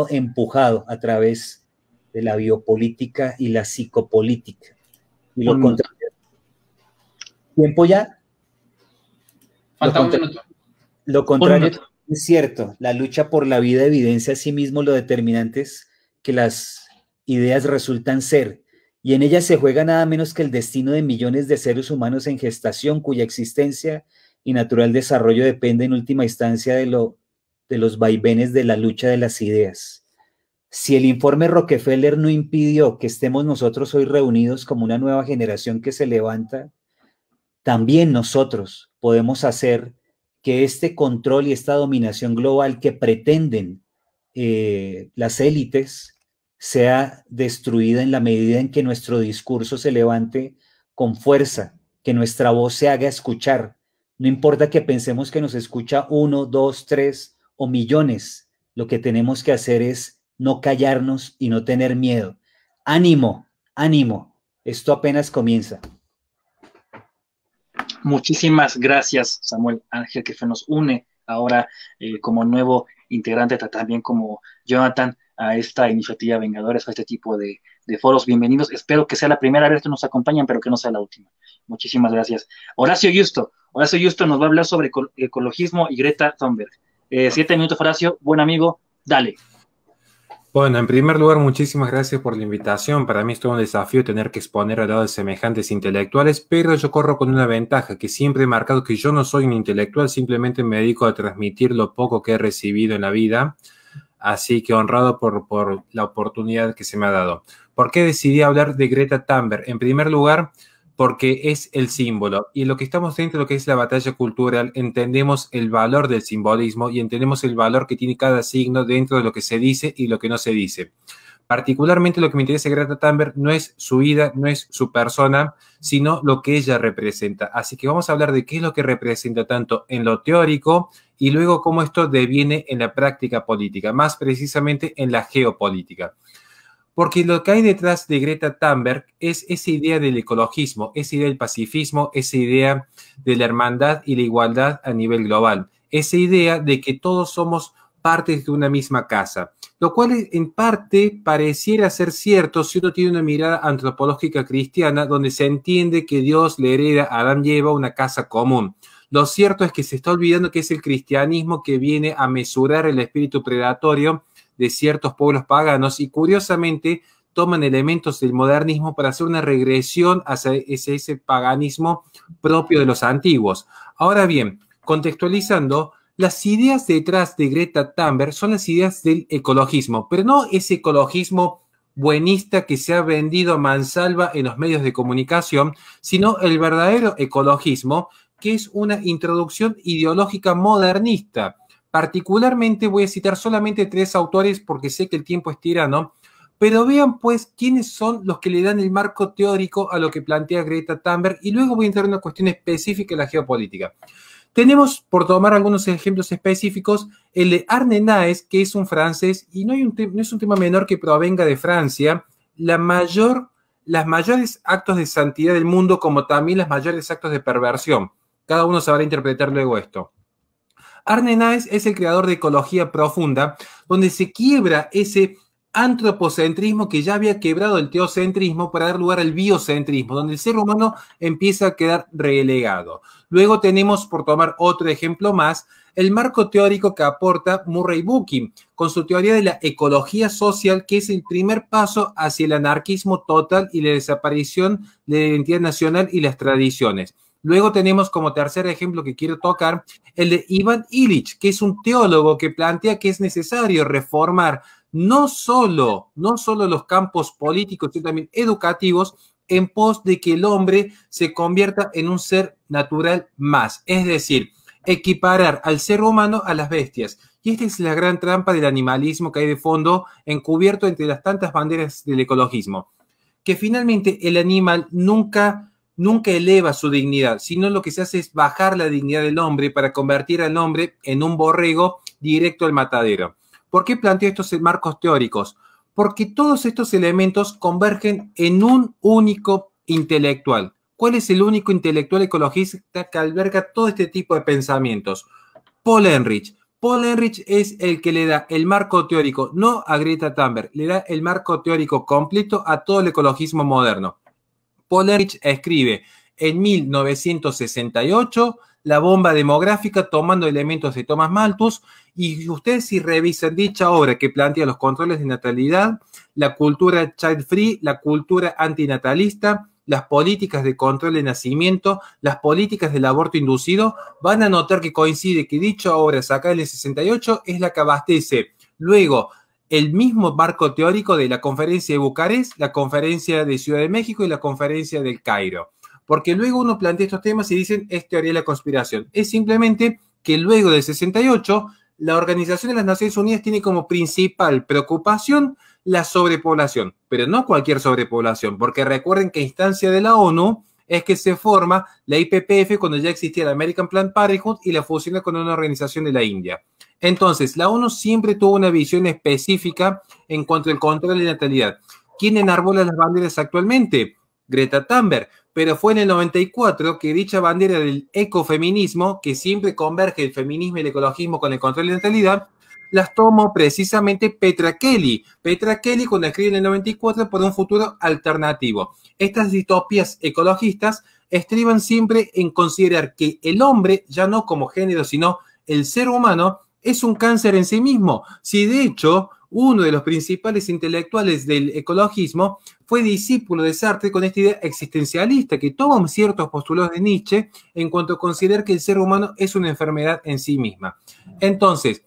empujado a través de la biopolítica y la psicopolítica. Y lo contrario. ¿Tiempo ya? Falta un minuto. Lo contrario es cierto. La lucha por la vida evidencia asimismo lo determinantes que las ideas resultan ser, y en ellas se juega nada menos que el destino de millones de seres humanos en gestación, cuya existencia y natural desarrollo depende en última instancia de los vaivenes de la lucha de las ideas. Si el informe Rockefeller no impidió que estemos nosotros hoy reunidos como una nueva generación que se levanta, también nosotros podemos hacer que este control y esta dominación global que pretenden las élites sea destruida en la medida en que nuestro discurso se levante con fuerza, que nuestra voz se haga escuchar. No importa que pensemos que nos escucha 1, 2, 3 o millones, lo que tenemos que hacer es no callarnos y no tener miedo. ¡Ánimo! ¡Ánimo! Esto apenas comienza. Muchísimas gracias, Samuel Ángel, que nos une ahora como nuevo integrante, también como Jonathan, a esta iniciativa Vengadores, a este tipo de foros. Bienvenidos. Espero que sea la primera vez que nos acompañan, pero que no sea la última. Muchísimas gracias. Horacio Justo nos va a hablar sobre ecologismo y Greta Thunberg. 7 minutos, Horacio, buen amigo, dale. Bueno, en primer lugar, muchísimas gracias por la invitación. Para mí es todo un desafío tener que exponer al lado de semejantes intelectuales, pero yo corro con una ventaja, que siempre he marcado que yo no soy un intelectual, simplemente me dedico a transmitir lo poco que he recibido en la vida, así que honrado por la oportunidad que se me ha dado. ¿Por qué decidí hablar de Greta Thunberg? En primer lugar, porque es el símbolo, y lo que estamos dentro de lo que es la batalla cultural, entendemos el valor del simbolismo y entendemos el valor que tiene cada signo dentro de lo que se dice y lo que no se dice. Particularmente lo que me interesa de Greta Thunberg no es su vida, no es su persona, sino lo que ella representa. Así que vamos a hablar de qué es lo que representa tanto en lo teórico y luego cómo esto deviene en la práctica política, más precisamente en la geopolítica. Porque lo que hay detrás de Greta Thunberg es esa idea del ecologismo, esa idea del pacifismo, esa idea de la hermandad y la igualdad a nivel global. Esa idea de que todos somos partes de una misma casa. lo cual en parte pareciera ser cierto si uno tiene una mirada antropológica cristiana donde se entiende que Dios le hereda a Adán y Eva una casa común. Lo cierto es que se está olvidando que es el cristianismo que viene a mesurar el espíritu predatorio de ciertos pueblos paganos y curiosamente toman elementos del modernismo para hacer una regresión hacia ese paganismo propio de los antiguos. Ahora bien, contextualizando, las ideas detrás de Greta Thunberg son las ideas del ecologismo, pero no ese ecologismo buenista que se ha vendido a mansalva en los medios de comunicación, sino el verdadero ecologismo, que es una introducción ideológica modernista. Particularmente voy a citar solamente 3 autores porque sé que el tiempo es tirano, pero vean pues quiénes son los que le dan el marco teórico a lo que plantea Greta Thunberg y luego voy a entrar en una cuestión específica de la geopolítica. Tenemos, por tomar algunos ejemplos específicos, el de Arne Naes, que es un francés, y no es un tema menor que provenga de Francia, las mayores actos de santidad del mundo, como también los mayores actos de perversión. Cada uno sabrá interpretar luego esto. Arne Naes es el creador de Ecología Profunda, donde se quiebra ese antropocentrismo que ya había quebrado el teocentrismo para dar lugar al biocentrismo, donde el ser humano empieza a quedar relegado. Luego tenemos, por tomar otro ejemplo más, el marco teórico que aporta Murray Bookchin con su teoría de la ecología social, que es el primer paso hacia el anarquismo total y la desaparición de la identidad nacional y las tradiciones. Luego tenemos como tercer ejemplo que quiero tocar el de Ivan Illich, que es un teólogo que plantea que es necesario reformar no solo los campos políticos, sino también educativos, en pos de que el hombre se convierta en un ser natural más. Es decir, equiparar al ser humano a las bestias. Y esta es la gran trampa del animalismo que hay de fondo, encubierto entre las tantas banderas del ecologismo. Que finalmente el animal nunca eleva su dignidad, sino lo que se hace es bajar la dignidad del hombre para convertir al hombre en un borrego directo al matadero. ¿Por qué planteo estos marcos teóricos? Porque todos estos elementos convergen en un único intelectual. ¿Cuál es el único intelectual ecologista que alberga todo este tipo de pensamientos? Paul Ehrlich. Paul Ehrlich es el que le da el marco teórico, no a Greta Thunberg, le da el marco teórico completo a todo el ecologismo moderno. Paul Ehrlich escribe en 1968 La bomba demográfica tomando elementos de Thomas Malthus y ustedes si revisan dicha obra que plantea los controles de natalidad, la cultura child free, la cultura antinatalista, las políticas de control de nacimiento, las políticas del aborto inducido, van a notar que coincide que dicha obra sacada en el 68 es la que abastece luego el mismo marco teórico de la conferencia de Bucarest, la conferencia de Ciudad de México y la conferencia del Cairo. Porque luego uno plantea estos temas y dicen, es teoría de la conspiración. Es simplemente que luego del 68, la Organización de las Naciones Unidas tiene como principal preocupación la sobrepoblación, pero no cualquier sobrepoblación, porque recuerden que a instancia de la ONU es que se forma la IPPF cuando ya existía la American Planned Parenthood y la fusiona con una organización de la India. Entonces, la ONU siempre tuvo una visión específica en cuanto al control de natalidad. ¿Quién enarbola las banderas actualmente? Greta Thunberg, pero fue en el 94 que dicha bandera del ecofeminismo, que siempre converge el feminismo y el ecologismo con el control de natalidad, las tomó precisamente Petra Kelly. Petra Kelly cuando escribe en el 94 por un futuro alternativo. Estas distopías ecologistas estriban siempre en considerar que el hombre, ya no como género, sino el ser humano, es un cáncer en sí mismo. Si de hecho uno de los principales intelectuales del ecologismo fue discípulo de Sartre con esta idea existencialista que toma ciertos postulados de Nietzsche en cuanto a considerar que el ser humano es una enfermedad en sí misma. Entonces,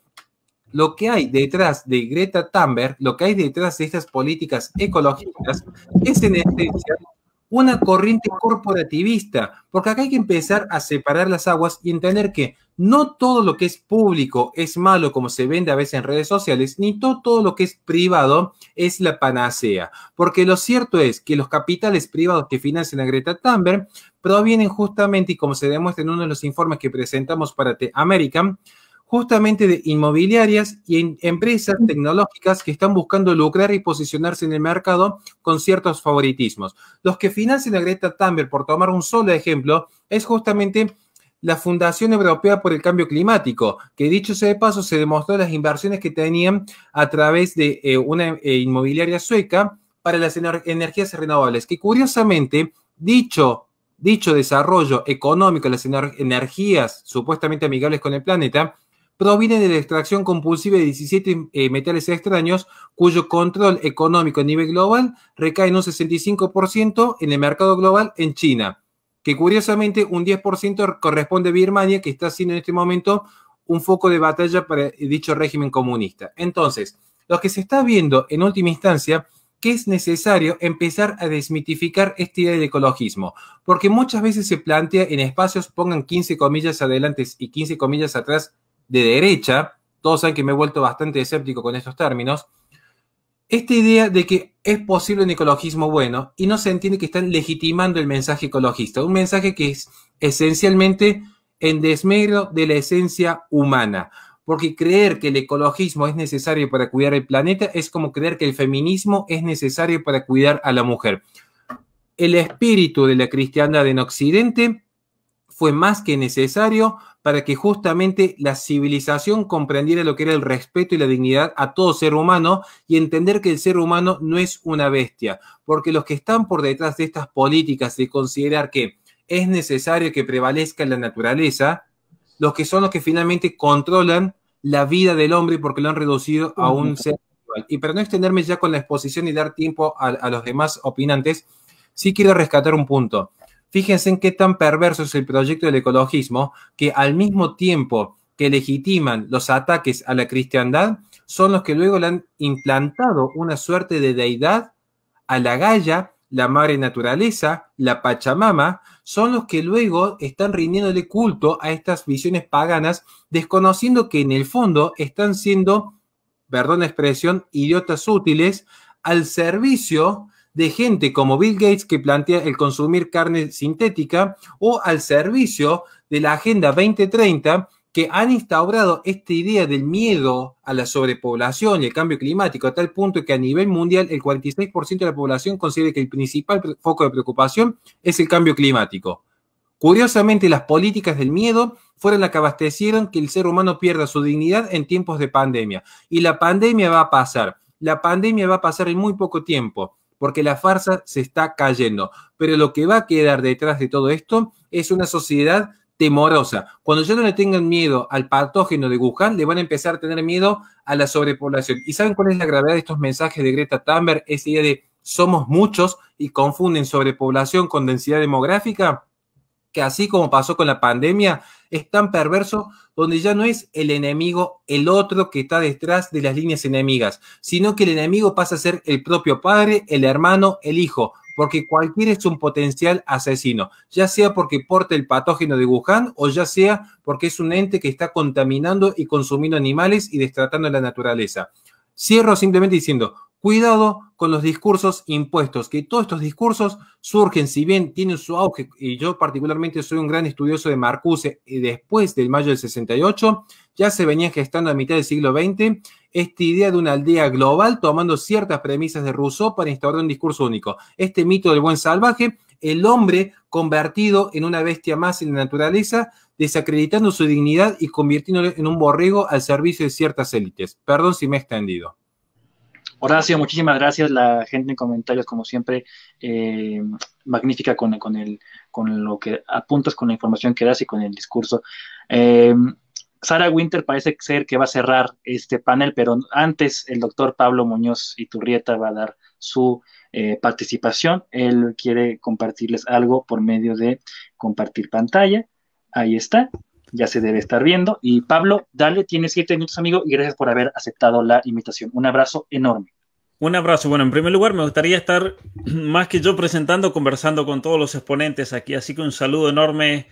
lo que hay detrás de Greta Thunberg, lo que hay detrás de estas políticas ecológicas es en esencia una corriente corporativista, porque acá hay que empezar a separar las aguas y entender que no todo lo que es público es malo como se vende a veces en redes sociales, ni todo lo que es privado es la panacea, porque lo cierto es que los capitales privados que financian a Greta Thunberg provienen justamente, y como se demuestra en uno de los informes que presentamos para The American, justamente de inmobiliarias y empresas tecnológicas que están buscando lucrar y posicionarse en el mercado con ciertos favoritismos. Los que financian a Greta Thunberg, por tomar un solo ejemplo, es justamente la Fundación Europea por el Cambio Climático, que dicho sea de paso, se demostró las inversiones que tenían a través de una inmobiliaria sueca para las energías renovables, que curiosamente, dicho desarrollo económico de las energías supuestamente amigables con el planeta, proviene de la extracción compulsiva de 17 metales extraños, cuyo control económico a nivel global recae en un 65% en el mercado global en China, que curiosamente un 10% corresponde a Birmania, que está siendo en este momento un foco de batalla para dicho régimen comunista. Entonces, lo que se está viendo en última instancia, que es necesario empezar a desmitificar esta idea del ecologismo, porque muchas veces se plantea en espacios, pongan 15 comillas adelante y 15 comillas atrás, de derecha, todos saben que me he vuelto bastante escéptico con estos términos, esta idea de que es posible un ecologismo bueno y no se entiende que están legitimando el mensaje ecologista, un mensaje que es esencialmente en desmedro de la esencia humana, porque creer que el ecologismo es necesario para cuidar el planeta es como creer que el feminismo es necesario para cuidar a la mujer. El espíritu de la cristiandad en Occidente fue más que necesario para que justamente la civilización comprendiera lo que era el respeto y la dignidad a todo ser humano y entender que el ser humano no es una bestia, porque los que están por detrás de estas políticas de considerar que es necesario que prevalezca la naturaleza, los que son los que finalmente controlan la vida del hombre porque lo han reducido a un ser natural. Y para no extenderme ya con la exposición y dar tiempo a los demás opinantes, sí quiero rescatar un punto. Fíjense en qué tan perverso es el proyecto del ecologismo, que al mismo tiempo que legitiman los ataques a la cristiandad, son los que luego le han implantado una suerte de deidad a la Gaia, la madre naturaleza, la Pachamama, son los que luego están rindiéndole culto a estas visiones paganas, desconociendo que en el fondo están siendo, perdón la expresión, idiotas útiles al servicio de gente como Bill Gates, que plantea el consumir carne sintética, o al servicio de la Agenda 2030, que han instaurado esta idea del miedo a la sobrepoblación y el cambio climático a tal punto que a nivel mundial el 46% de la población considera que el principal foco de preocupación es el cambio climático. Curiosamente, las políticas del miedo fueron las que abastecieron que el ser humano pierda su dignidad en tiempos de pandemia. Y la pandemia va a pasar. La pandemia va a pasar en muy poco tiempo, porque la farsa se está cayendo. Pero lo que va a quedar detrás de todo esto es una sociedad temorosa. Cuando ya no le tengan miedo al patógeno de Wuhan, le van a empezar a tener miedo a la sobrepoblación. ¿Y saben cuál es la gravedad de estos mensajes de Greta Thunberg? Esa idea de somos muchos y confunden sobrepoblación con densidad demográfica, que así como pasó con la pandemia, es tan perverso donde ya no es el enemigo, el otro que está detrás de las líneas enemigas, sino que el enemigo pasa a ser el propio padre, el hermano, el hijo, porque cualquiera es un potencial asesino, ya sea porque porta el patógeno de Wuhan o ya sea porque es un ente que está contaminando y consumiendo animales y destratando la naturaleza. Cierro simplemente diciendo, cuidado con los discursos impuestos, que todos estos discursos surgen, si bien tienen su auge, y yo particularmente soy un gran estudioso de Marcuse, y después del mayo del 68, ya se venía gestando a mitad del siglo XX esta idea de una aldea global tomando ciertas premisas de Rousseau para instaurar un discurso único. Este mito del buen salvaje, el hombre convertido en una bestia más en la naturaleza, desacreditando su dignidad y convirtiéndolo en un borrego al servicio de ciertas élites. Perdón si me he extendido. Horacio, muchísimas gracias. La gente en comentarios, como siempre, magnífica con lo que apuntas, con la información que das y con el discurso. Sara Winter parece ser que va a cerrar este panel, pero antes el doctor Pablo Muñoz Iturrieta va a dar su participación. Él quiere compartirles algo por medio de compartir pantalla. Ahí está, ya se debe estar viendo. Y Pablo, dale, tienes 7 minutos, amigo, y gracias por haber aceptado la invitación. Un abrazo enorme. Un abrazo. Bueno, en primer lugar me gustaría estar, más que yo presentando, conversando con todos los exponentes aquí. Así que un saludo enorme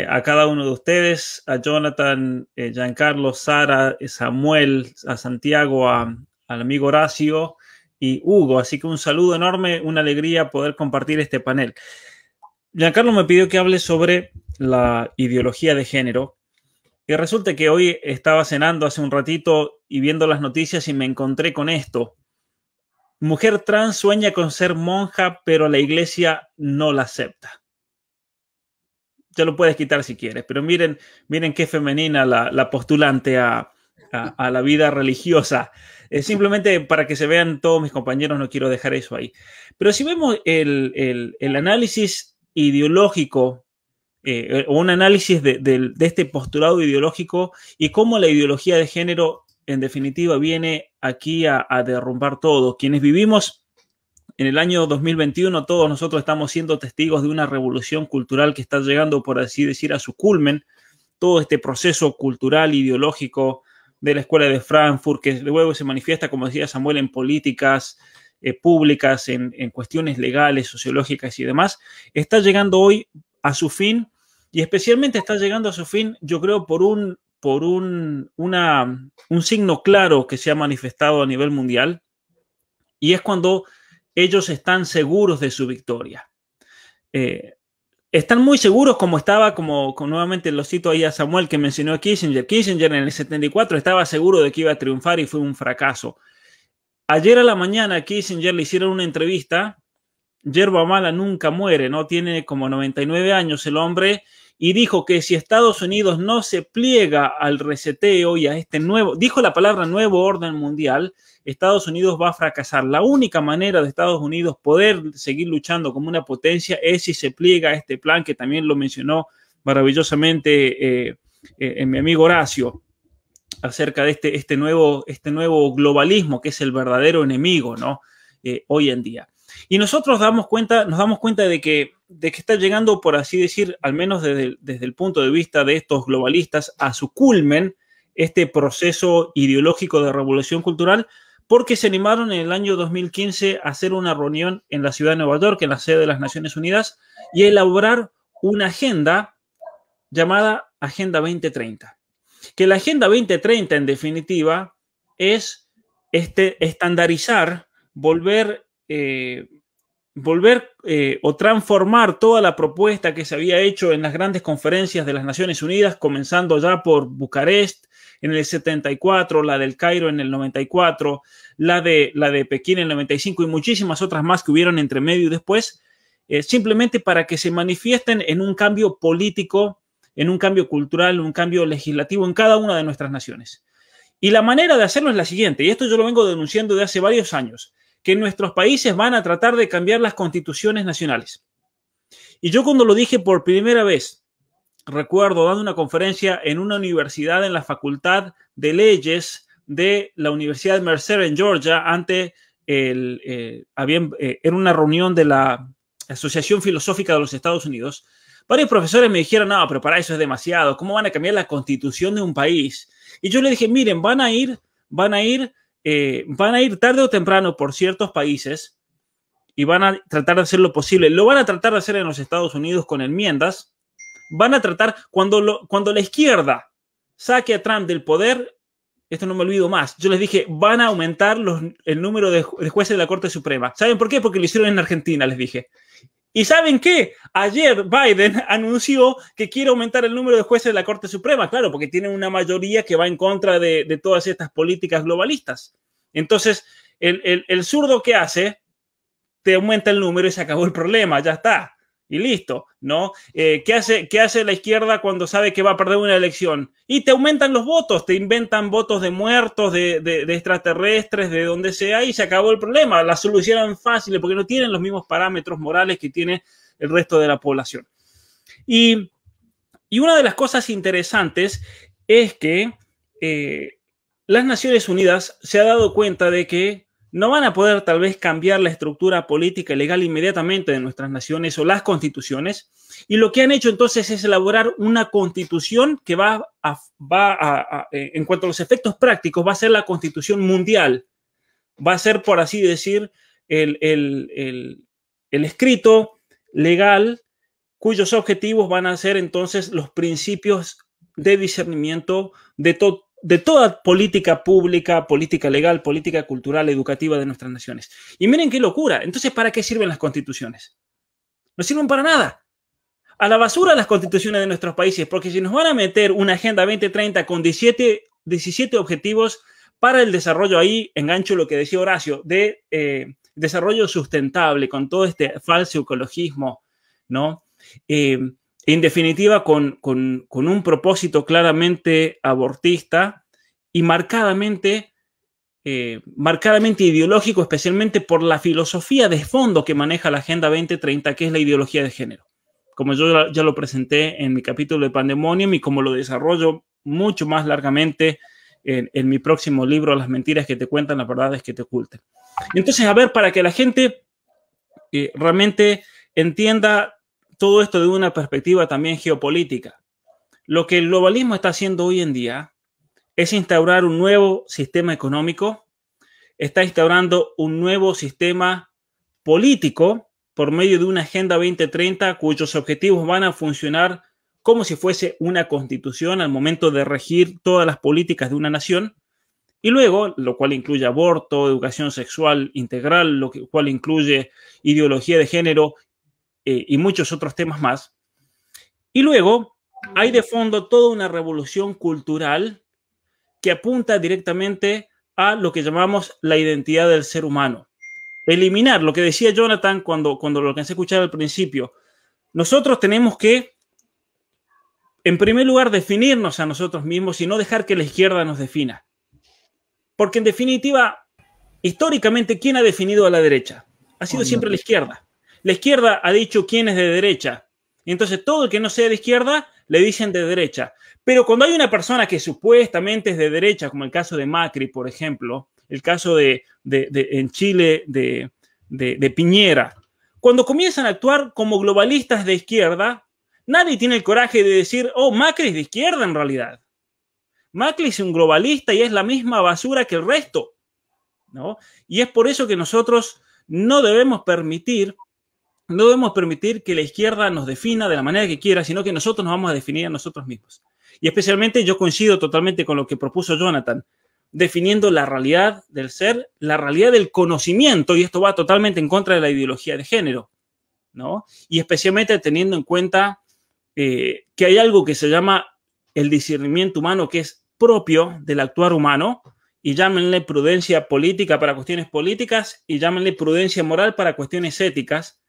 a cada uno de ustedes, a Jonathan, Giancarlo, Sara, Samuel, a Santiago, al amigo Horacio y Hugo. Así que un saludo enorme, una alegría poder compartir este panel. Giancarlo me pidió que hable sobre la ideología de género. Y resulta que hoy estaba cenando hace un ratito y viendo las noticias y me encontré con esto. Mujer trans sueña con ser monja, pero la iglesia no la acepta. ya lo puedes quitar si quieres, pero miren qué femenina la postulante a la vida religiosa. Simplemente para que se vean todos mis compañeros, no quiero dejar eso ahí. Pero si vemos el análisis ideológico, o un análisis de este postulado ideológico y cómo la ideología de género, en definitiva, viene aquí a derrumbar todo. Quienes vivimos en el año 2021, todos nosotros estamos siendo testigos de una revolución cultural que está llegando, por así decir, a su culmen. Todo este proceso cultural, ideológico de la Escuela de Frankfurt, que luego se manifiesta, como decía Samuel, en políticas públicas, en cuestiones legales, sociológicas y demás, está llegando hoy a su fin, y especialmente está llegando a su fin, yo creo, por un signo claro que se ha manifestado a nivel mundial, y es cuando ellos están seguros de su victoria. Están muy seguros, como estaba, como nuevamente lo cito ahí a Samuel, que mencionó a Kissinger. Kissinger en el 74 estaba seguro de que iba a triunfar y fue un fracaso. Ayer a la mañana a Kissinger le hicieron una entrevista. Yerba mala nunca muere, ¿no? Tiene como 99 años el hombre, y dijo que si Estados Unidos no se pliega al reseteo y a este nuevo, dijo la palabra nuevo orden mundial, Estados Unidos va a fracasar. La única manera de Estados Unidos poder seguir luchando como una potencia es si se pliega a este plan, que también lo mencionó maravillosamente mi amigo Horacio, acerca de este nuevo globalismo que es el verdadero enemigo, ¿no? Hoy en día. Y nosotros nos damos cuenta de que está llegando, por así decir, al menos desde el punto de vista de estos globalistas, a su culmen este proceso ideológico de revolución cultural, porque se animaron en el año 2015 a hacer una reunión en la ciudad de Nueva York, en la sede de las Naciones Unidas, y a elaborar una agenda llamada Agenda 2030. Que la Agenda 2030, en definitiva, es estandarizar, volver o transformar toda la propuesta que se había hecho en las grandes conferencias de las Naciones Unidas, comenzando ya por Bucarest en el 74, la del Cairo en el 94, la de Pekín en el 95 y muchísimas otras más que hubieron entre medio y después, simplemente para que se manifiesten en un cambio político, en un cambio cultural, en un cambio legislativo en cada una de nuestras naciones. Y la manera de hacerlo es la siguiente, y esto yo lo vengo denunciando de hace varios años, que nuestros países van a tratar de cambiar las constituciones nacionales. Y yo cuando lo dije por primera vez, recuerdo dando una conferencia en una universidad en la Facultad de Leyes de la Universidad de Mercer en Georgia, era una reunión de la Asociación Filosófica de los Estados Unidos. Varios profesores me dijeron, no, pero para eso es demasiado, ¿cómo van a cambiar la constitución de un país? Y yo le dije, miren, van a ir tarde o temprano por ciertos países y van a tratar de hacer lo posible. Lo van a tratar de hacer en los Estados Unidos con enmiendas. Van a tratar, cuando la izquierda saque a Trump del poder, esto no me olvido más, yo les dije, van a aumentar el número de jueces de la Corte Suprema. ¿Saben por qué? Porque lo hicieron en Argentina, les dije. ¿Y saben qué? Ayer Biden anunció que quiere aumentar el número de jueces de la Corte Suprema, claro, porque tienen una mayoría que va en contra de todas estas políticas globalistas. Entonces, el zurdo que hace, te aumenta el número y se acabó el problema, ya está, y listo, ¿no? ¿Qué hace la izquierda cuando sabe que va a perder una elección? Y te aumentan los votos, te inventan votos de muertos, de extraterrestres, de donde sea, y se acabó el problema. La solución es fácil porque no tienen los mismos parámetros morales que tiene el resto de la población. Y una de las cosas interesantes es que las Naciones Unidas se ha dado cuenta de que no van a poder tal vez cambiar la estructura política y legal inmediatamente de nuestras naciones o las constituciones. Y lo que han hecho entonces es elaborar una constitución que en cuanto a los efectos prácticos, va a ser la constitución mundial. Va a ser, por así decir, el escrito legal cuyos objetivos van a ser entonces los principios de discernimiento de toda política pública, política legal, política cultural, educativa de nuestras naciones. Y miren qué locura. Entonces, ¿para qué sirven las constituciones? No sirven para nada. A la basura las constituciones de nuestros países, porque si nos van a meter una Agenda 2030 con 17 objetivos para el desarrollo, ahí engancho lo que decía Horacio, de desarrollo sustentable, con todo este falso ecologismo, ¿no? en definitiva con un propósito claramente abortista y marcadamente ideológico, especialmente por la filosofía de fondo que maneja la Agenda 2030, que es la ideología de género. Como yo ya lo presenté en mi capítulo de Pandemonium y como lo desarrollo mucho más largamente en mi próximo libro, Las mentiras que te cuentan, las verdades que te ocultan. Entonces, a ver, para que la gente realmente entienda todo esto de una perspectiva también geopolítica, lo que el globalismo está haciendo hoy en día es instaurar un nuevo sistema económico, está instaurando un nuevo sistema político por medio de una Agenda 2030 cuyos objetivos van a funcionar como si fuese una constitución al momento de regir todas las políticas de una nación, y luego, lo cual incluye aborto, educación sexual integral, lo cual incluye ideología de género y muchos otros temas más. Y luego hay de fondo toda una revolución cultural que apunta directamente a lo que llamamos la identidad del ser humano. Eliminar lo que decía Jonathan cuando lo alcancé a escuchar al principio. Nosotros tenemos que, en primer lugar, definirnos a nosotros mismos y no dejar que la izquierda nos defina. Porque en definitiva, históricamente, ¿quién ha definido a la derecha? Ha sido siempre la izquierda. La izquierda ha dicho quién es de derecha. Y entonces todo el que no sea de izquierda le dicen de derecha. Pero cuando hay una persona que supuestamente es de derecha, como el caso de Macri, por ejemplo, el caso en Chile de Piñera, cuando comienzan a actuar como globalistas de izquierda, nadie tiene el coraje de decir, oh, Macri es de izquierda en realidad. Macri es un globalista y es la misma basura que el resto, ¿no? Y es por eso que nosotros no debemos permitir que la izquierda nos defina de la manera que quiera, sino que nosotros nos vamos a definir a nosotros mismos. Y especialmente yo coincido totalmente con lo que propuso Jonathan, definiendo la realidad del ser, la realidad del conocimiento, y esto va totalmente en contra de la ideología de género, ¿no? Y especialmente teniendo en cuenta que hay algo que se llama el discernimiento humano, que es propio del actuar humano, y llámenle prudencia política para cuestiones políticas, y llámenle prudencia moral para cuestiones éticas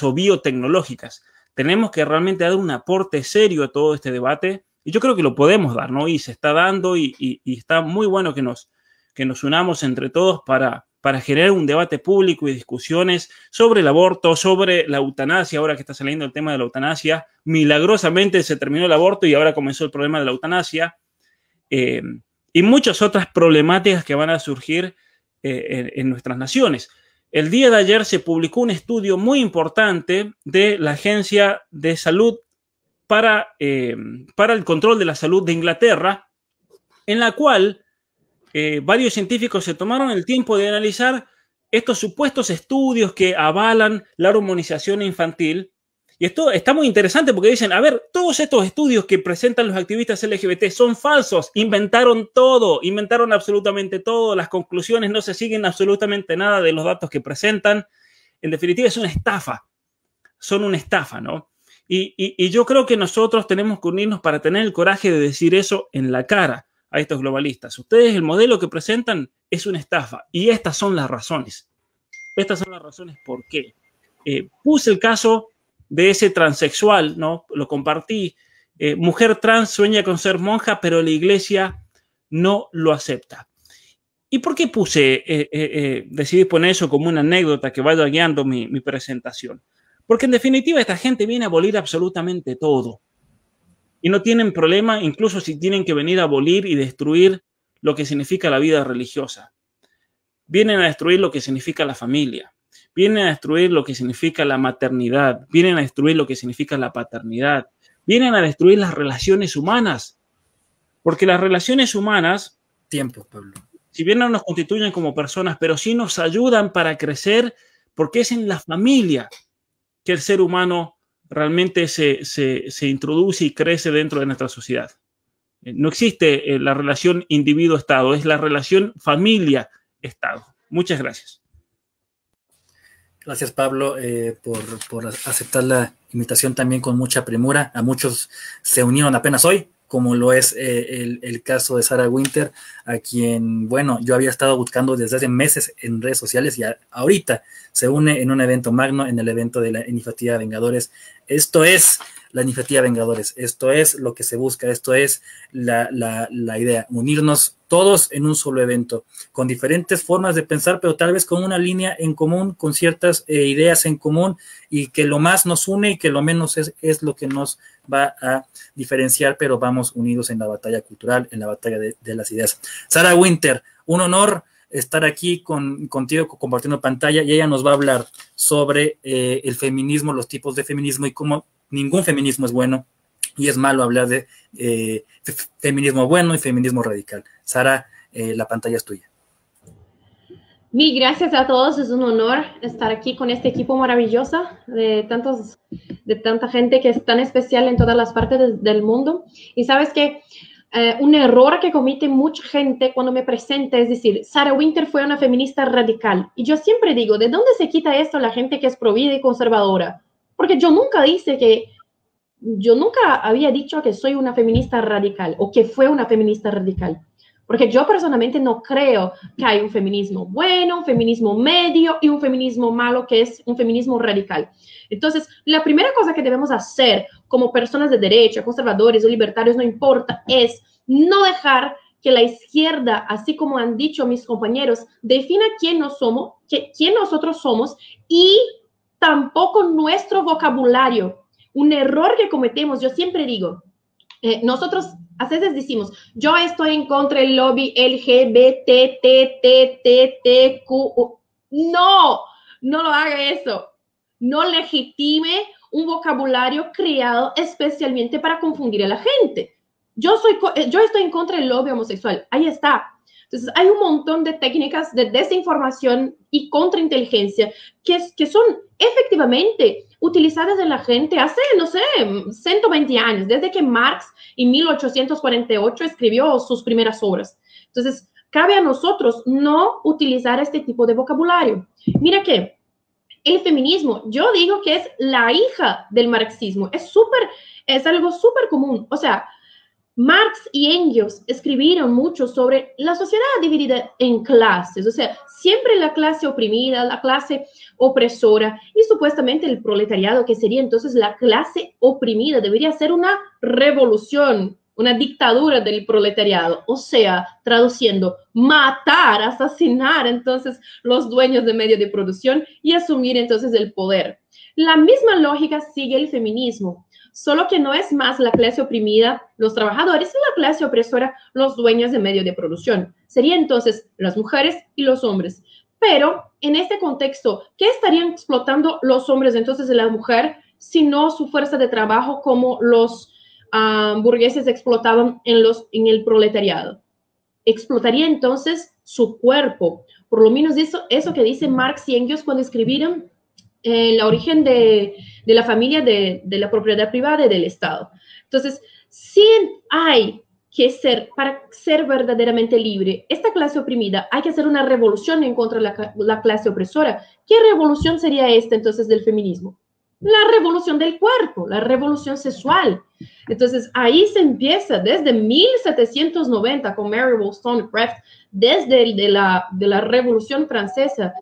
o biotecnológicas. Tenemos que realmente dar un aporte serio a todo este debate, y yo creo que lo podemos dar, ¿no? Y se está dando, y está muy bueno que nos unamos entre todos para generar un debate público y discusiones sobre el aborto, sobre la eutanasia. Ahora que está saliendo el tema de la eutanasia, milagrosamente se terminó el aborto y ahora comenzó el problema de la eutanasia, y muchas otras problemáticas que van a surgir en nuestras naciones. El día de ayer se publicó un estudio muy importante de la Agencia de Salud para el Control de la Salud de Inglaterra, en la cual varios científicos se tomaron el tiempo de analizar estos supuestos estudios que avalan la hormonización infantil. Y esto está muy interesante porque dicen, a ver, todos estos estudios que presentan los activistas LGBT son falsos, inventaron todo, inventaron absolutamente todo, las conclusiones no se siguen absolutamente nada de los datos que presentan. En definitiva, es una estafa, son una estafa, ¿no? Y yo creo que nosotros tenemos que unirnos para tener el coraje de decir eso en la cara a estos globalistas. Ustedes, el modelo que presentan es una estafa, y estas son las razones. Estas son las razones por qué. Puse el caso de ese transexual, ¿no? Lo compartí. Mujer trans sueña con ser monja, pero la iglesia no lo acepta. ¿Y por qué decidí poner eso como una anécdota que vaya guiando mi presentación? Porque en definitiva esta gente viene a abolir absolutamente todo. Y no tienen problema incluso si tienen que venir a abolir y destruir lo que significa la vida religiosa. Vienen a destruir lo que significa la familia. Vienen a destruir lo que significa la maternidad. Vienen a destruir lo que significa la paternidad. Vienen a destruir las relaciones humanas. Porque las relaciones humanas, Pablo, si bien no nos constituyen como personas, pero sí nos ayudan para crecer, porque es en la familia que el ser humano realmente se introduce y crece dentro de nuestra sociedad. No existe la relación individuo-estado, es la relación familia-estado. Muchas gracias. Gracias, Pablo, por aceptar la invitación también con mucha premura. A muchos se unieron apenas hoy, como lo es el caso de Sarah Winter, a quien, bueno, yo había estado buscando desde hace meses en redes sociales y ahorita se une en un evento magno, en el evento de la Iniciativa Vengadores. Esto es la Iniciativa Vengadores, esto es lo que se busca, esto es la idea, unirnos todos en un solo evento, con diferentes formas de pensar, pero tal vez con una línea en común, con ciertas ideas en común, y que lo más nos une y que lo menos es lo que nos va a diferenciar, pero vamos unidos en la batalla cultural, en la batalla de las ideas. Sarah Winter, un honor estar aquí contigo compartiendo pantalla, y ella nos va a hablar sobre el feminismo, los tipos de feminismo y cómo ningún feminismo es bueno y es malo hablar de feminismo bueno y feminismo radical. Sara, la pantalla es tuya. Mil gracias a todos, es un honor estar aquí con este equipo maravilloso de tanta gente que es tan especial en todas las partes del mundo. Y sabes que un error que comete mucha gente cuando me presenta es decir, Sarah Winter fue una feminista radical. Y yo siempre digo, ¿de dónde se quita esto la gente que es provida y conservadora? Porque yo nunca había dicho que soy una feminista radical o que fue una feminista radical. Porque yo personalmente no creo que hay un feminismo bueno, un feminismo medio y un feminismo malo, que es un feminismo radical. Entonces, la primera cosa que debemos hacer como personas de derecha, conservadores o libertarios, no importa, es no dejar que la izquierda, así como han dicho mis compañeros, defina quién nosotros somos y tampoco nuestro vocabulario. Un error que cometemos, yo siempre digo, nosotros a veces decimos, yo estoy en contra del lobby LGBTTTTQ. No lo haga eso. No legitime un vocabulario creado especialmente para confundir a la gente. Yo estoy en contra del lobby homosexual. Ahí está. Entonces, hay un montón de técnicas de desinformación y contrainteligencia que son efectivamente utilizadas en la gente hace, no sé, 120 años, desde que Marx en 1848 escribió sus primeras obras. Entonces, cabe a nosotros no utilizar este tipo de vocabulario. Mira que el feminismo, yo digo que es la hija del marxismo. Es algo súper común. O sea, Marx y Engels escribieron mucho sobre la sociedad dividida en clases, o sea, siempre la clase oprimida, la clase opresora y supuestamente el proletariado, que sería entonces la clase oprimida, debería ser una revolución, una dictadura del proletariado, o sea, traduciendo, matar, asesinar entonces los dueños de medios de producción y asumir entonces el poder. La misma lógica sigue el feminismo. Solo que no es más la clase oprimida, los trabajadores, y la clase opresora, los dueños de medios de producción. Sería entonces las mujeres y los hombres. Pero en este contexto, ¿qué estarían explotando los hombres entonces de la mujer, si no su fuerza de trabajo como los burgueses explotaban en el proletariado? Explotaría entonces su cuerpo. Por lo menos eso que dice Marx y Engels cuando escribieron el origen de la familia, de la propiedad privada y del Estado. Entonces, si hay que para ser verdaderamente libre, esta clase oprimida, hay que hacer una revolución en contra de la clase opresora. ¿Qué revolución sería esta entonces del feminismo? La revolución del cuerpo, la revolución sexual. Entonces, ahí se empieza desde 1790 con Mary Wollstonecraft, desde la Revolución Francesa.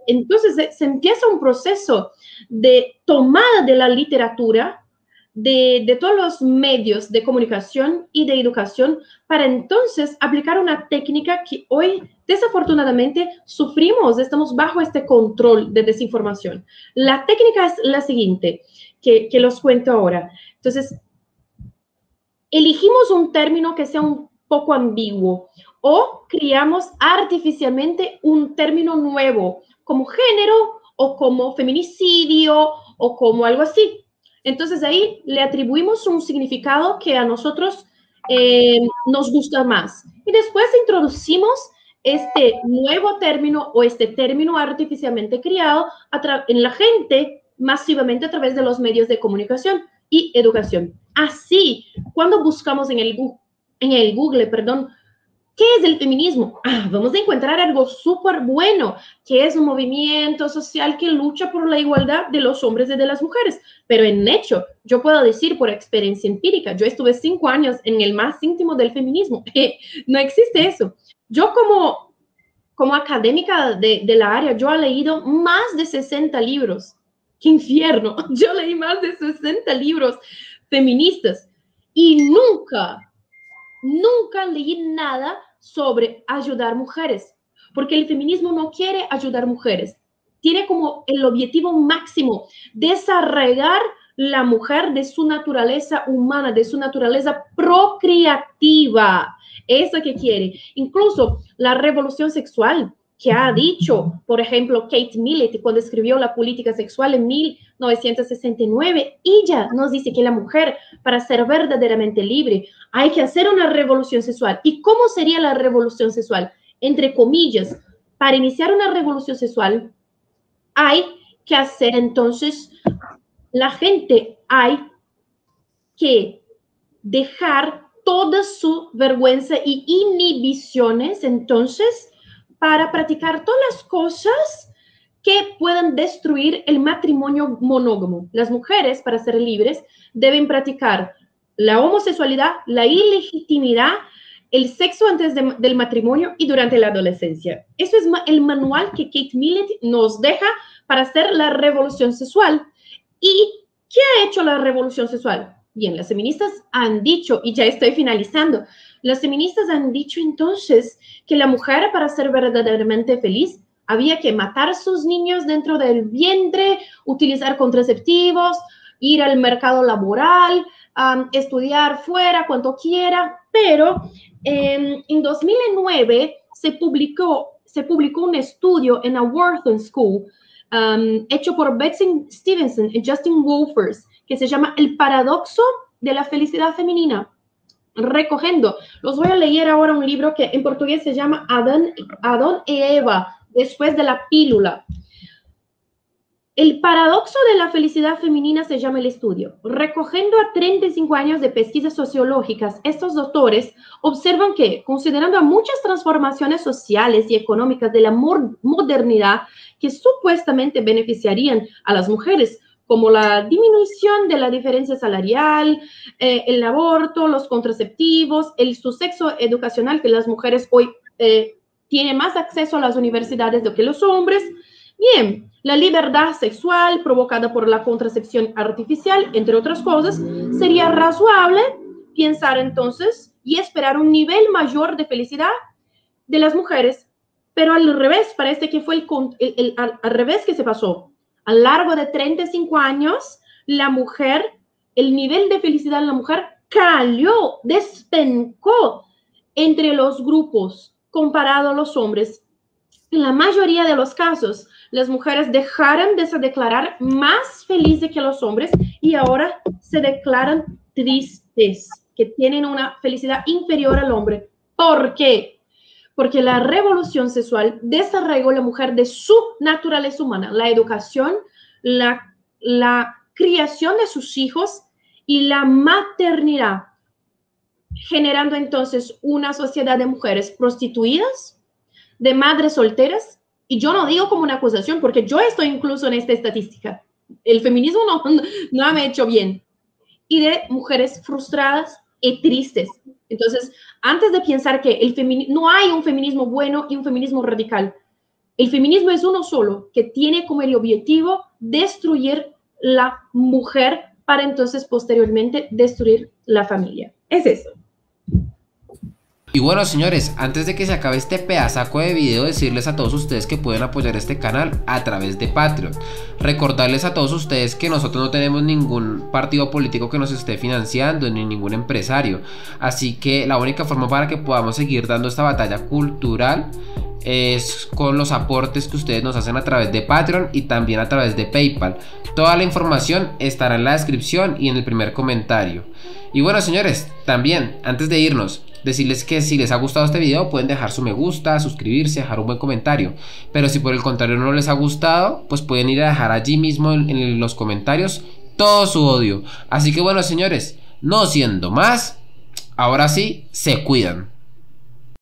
Entonces se empieza un proceso de tomada de la literatura, de todos los medios de comunicación y de educación, para entonces aplicar una técnica que hoy desafortunadamente sufrimos, estamos bajo este control de desinformación. La técnica es la siguiente, que los cuento ahora. Entonces, elegimos un término que sea un poco ambiguo o creamos artificialmente un término nuevo, como género o como feminicidio o como algo así. Entonces ahí le atribuimos un significado que a nosotros nos gusta más. Y después introducimos este nuevo término o este término artificialmente creado en la gente masivamente a través de los medios de comunicación y educación. Así, cuando buscamos en el Google, ¿Qué es el feminismo? Vamos a encontrar algo súper bueno, que es un movimiento social que lucha por la igualdad de los hombres y de las mujeres. Pero en hecho, yo puedo decir por experiencia empírica, yo estuve 5 años en el más íntimo del feminismo. No existe eso. Yo como académica de la área, yo he leído más de 60 libros. ¡Qué infierno! Yo leí más de 60 libros feministas y nunca leí nada sobre ayudar mujeres, porque el feminismo no quiere ayudar mujeres. Tiene como el objetivo máximo desarraigar la mujer de su naturaleza humana, de su naturaleza procreativa. Eso que quiere. Incluso la revolución sexual que ha dicho, por ejemplo, Kate Millett, cuando escribió La política sexual en 1969, ella nos dice que la mujer, para ser verdaderamente libre, hay que hacer una revolución sexual. ¿Y cómo sería la revolución sexual? Entre comillas, para iniciar una revolución sexual, hay que hacer entonces, la gente hay que dejar toda su vergüenza y inhibiciones, entonces, para practicar todas las cosas que puedan destruir el matrimonio monógamo. Las mujeres, para ser libres, deben practicar la homosexualidad, la ilegitimidad, el sexo antes del matrimonio y durante la adolescencia. Eso es el manual que Kate Millett nos deja para hacer la revolución sexual. ¿Y qué ha hecho la revolución sexual? Bien, las feministas han dicho, y ya estoy finalizando, las feministas han dicho entonces que la mujer, para ser verdaderamente feliz, había que matar a sus niños dentro del vientre, utilizar contraceptivos, ir al mercado laboral, estudiar fuera cuanto quiera, pero en 2009 se publicó un estudio en la Wharton School hecho por Betsy Stevenson y Justin Wolfers, que se llama El paradoxo de la felicidad femenina. Recogiendo, los voy a leer ahora un libro que en portugués se llama Adán y Eva, después de la pílula. El paradoxo de la felicidad femenina se llama el estudio. Recogiendo a 35 años de pesquisas sociológicas, estos doctores observan que, considerando a muchas transformaciones sociales y económicas de la modernidad que supuestamente beneficiarían a las mujeres, como la disminución de la diferencia salarial, el aborto, los contraceptivos, el subsexo educacional, que las mujeres hoy tienen más acceso a las universidades que los hombres. Bien, la libertad sexual provocada por la contracepción artificial, entre otras cosas, sería razonable pensar entonces y esperar un nivel mayor de felicidad de las mujeres, pero al revés, parece que fue al revés que se pasó. A lo largo de 35 años, la mujer, el nivel de felicidad de la mujer cayó, despencó entre los grupos comparado a los hombres. En la mayoría de los casos, las mujeres dejaron de se declarar más felices que los hombres y ahora se declaran tristes, que tienen una felicidad inferior al hombre. ¿Por qué? Porque la revolución sexual desarraigó a la mujer de su naturaleza humana, la educación, la criación de sus hijos y la maternidad, generando entonces una sociedad de mujeres prostituidas, de madres solteras, y yo no digo como una acusación, porque yo estoy incluso en esta estadística. El feminismo no me ha hecho bien. Y de mujeres frustradas y tristes. Entonces, antes de pensar que no hay un feminismo bueno y un feminismo radical, el feminismo es uno solo, que tiene como el objetivo destruir la mujer para entonces posteriormente destruir la familia. Es eso. Y bueno, señores, antes de que se acabe este pedazaco de video, decirles a todos ustedes que pueden apoyar este canal a través de Patreon. Recordarles a todos ustedes que nosotros no tenemos ningún partido político que nos esté financiando, ni ningún empresario. Así que la única forma para que podamos seguir dando esta batalla cultural es con los aportes que ustedes nos hacen a través de Patreon y también a través de PayPal. Toda la información estará en la descripción y en el primer comentario. Y bueno, señores, también antes de irnos, decirles que si les ha gustado este video pueden dejar su me gusta, suscribirse, dejar un buen comentario. Pero si por el contrario no les ha gustado, pues pueden ir a dejar allí mismo en los comentarios todo su odio. Así que bueno, señores, no siendo más, ahora sí, se cuidan.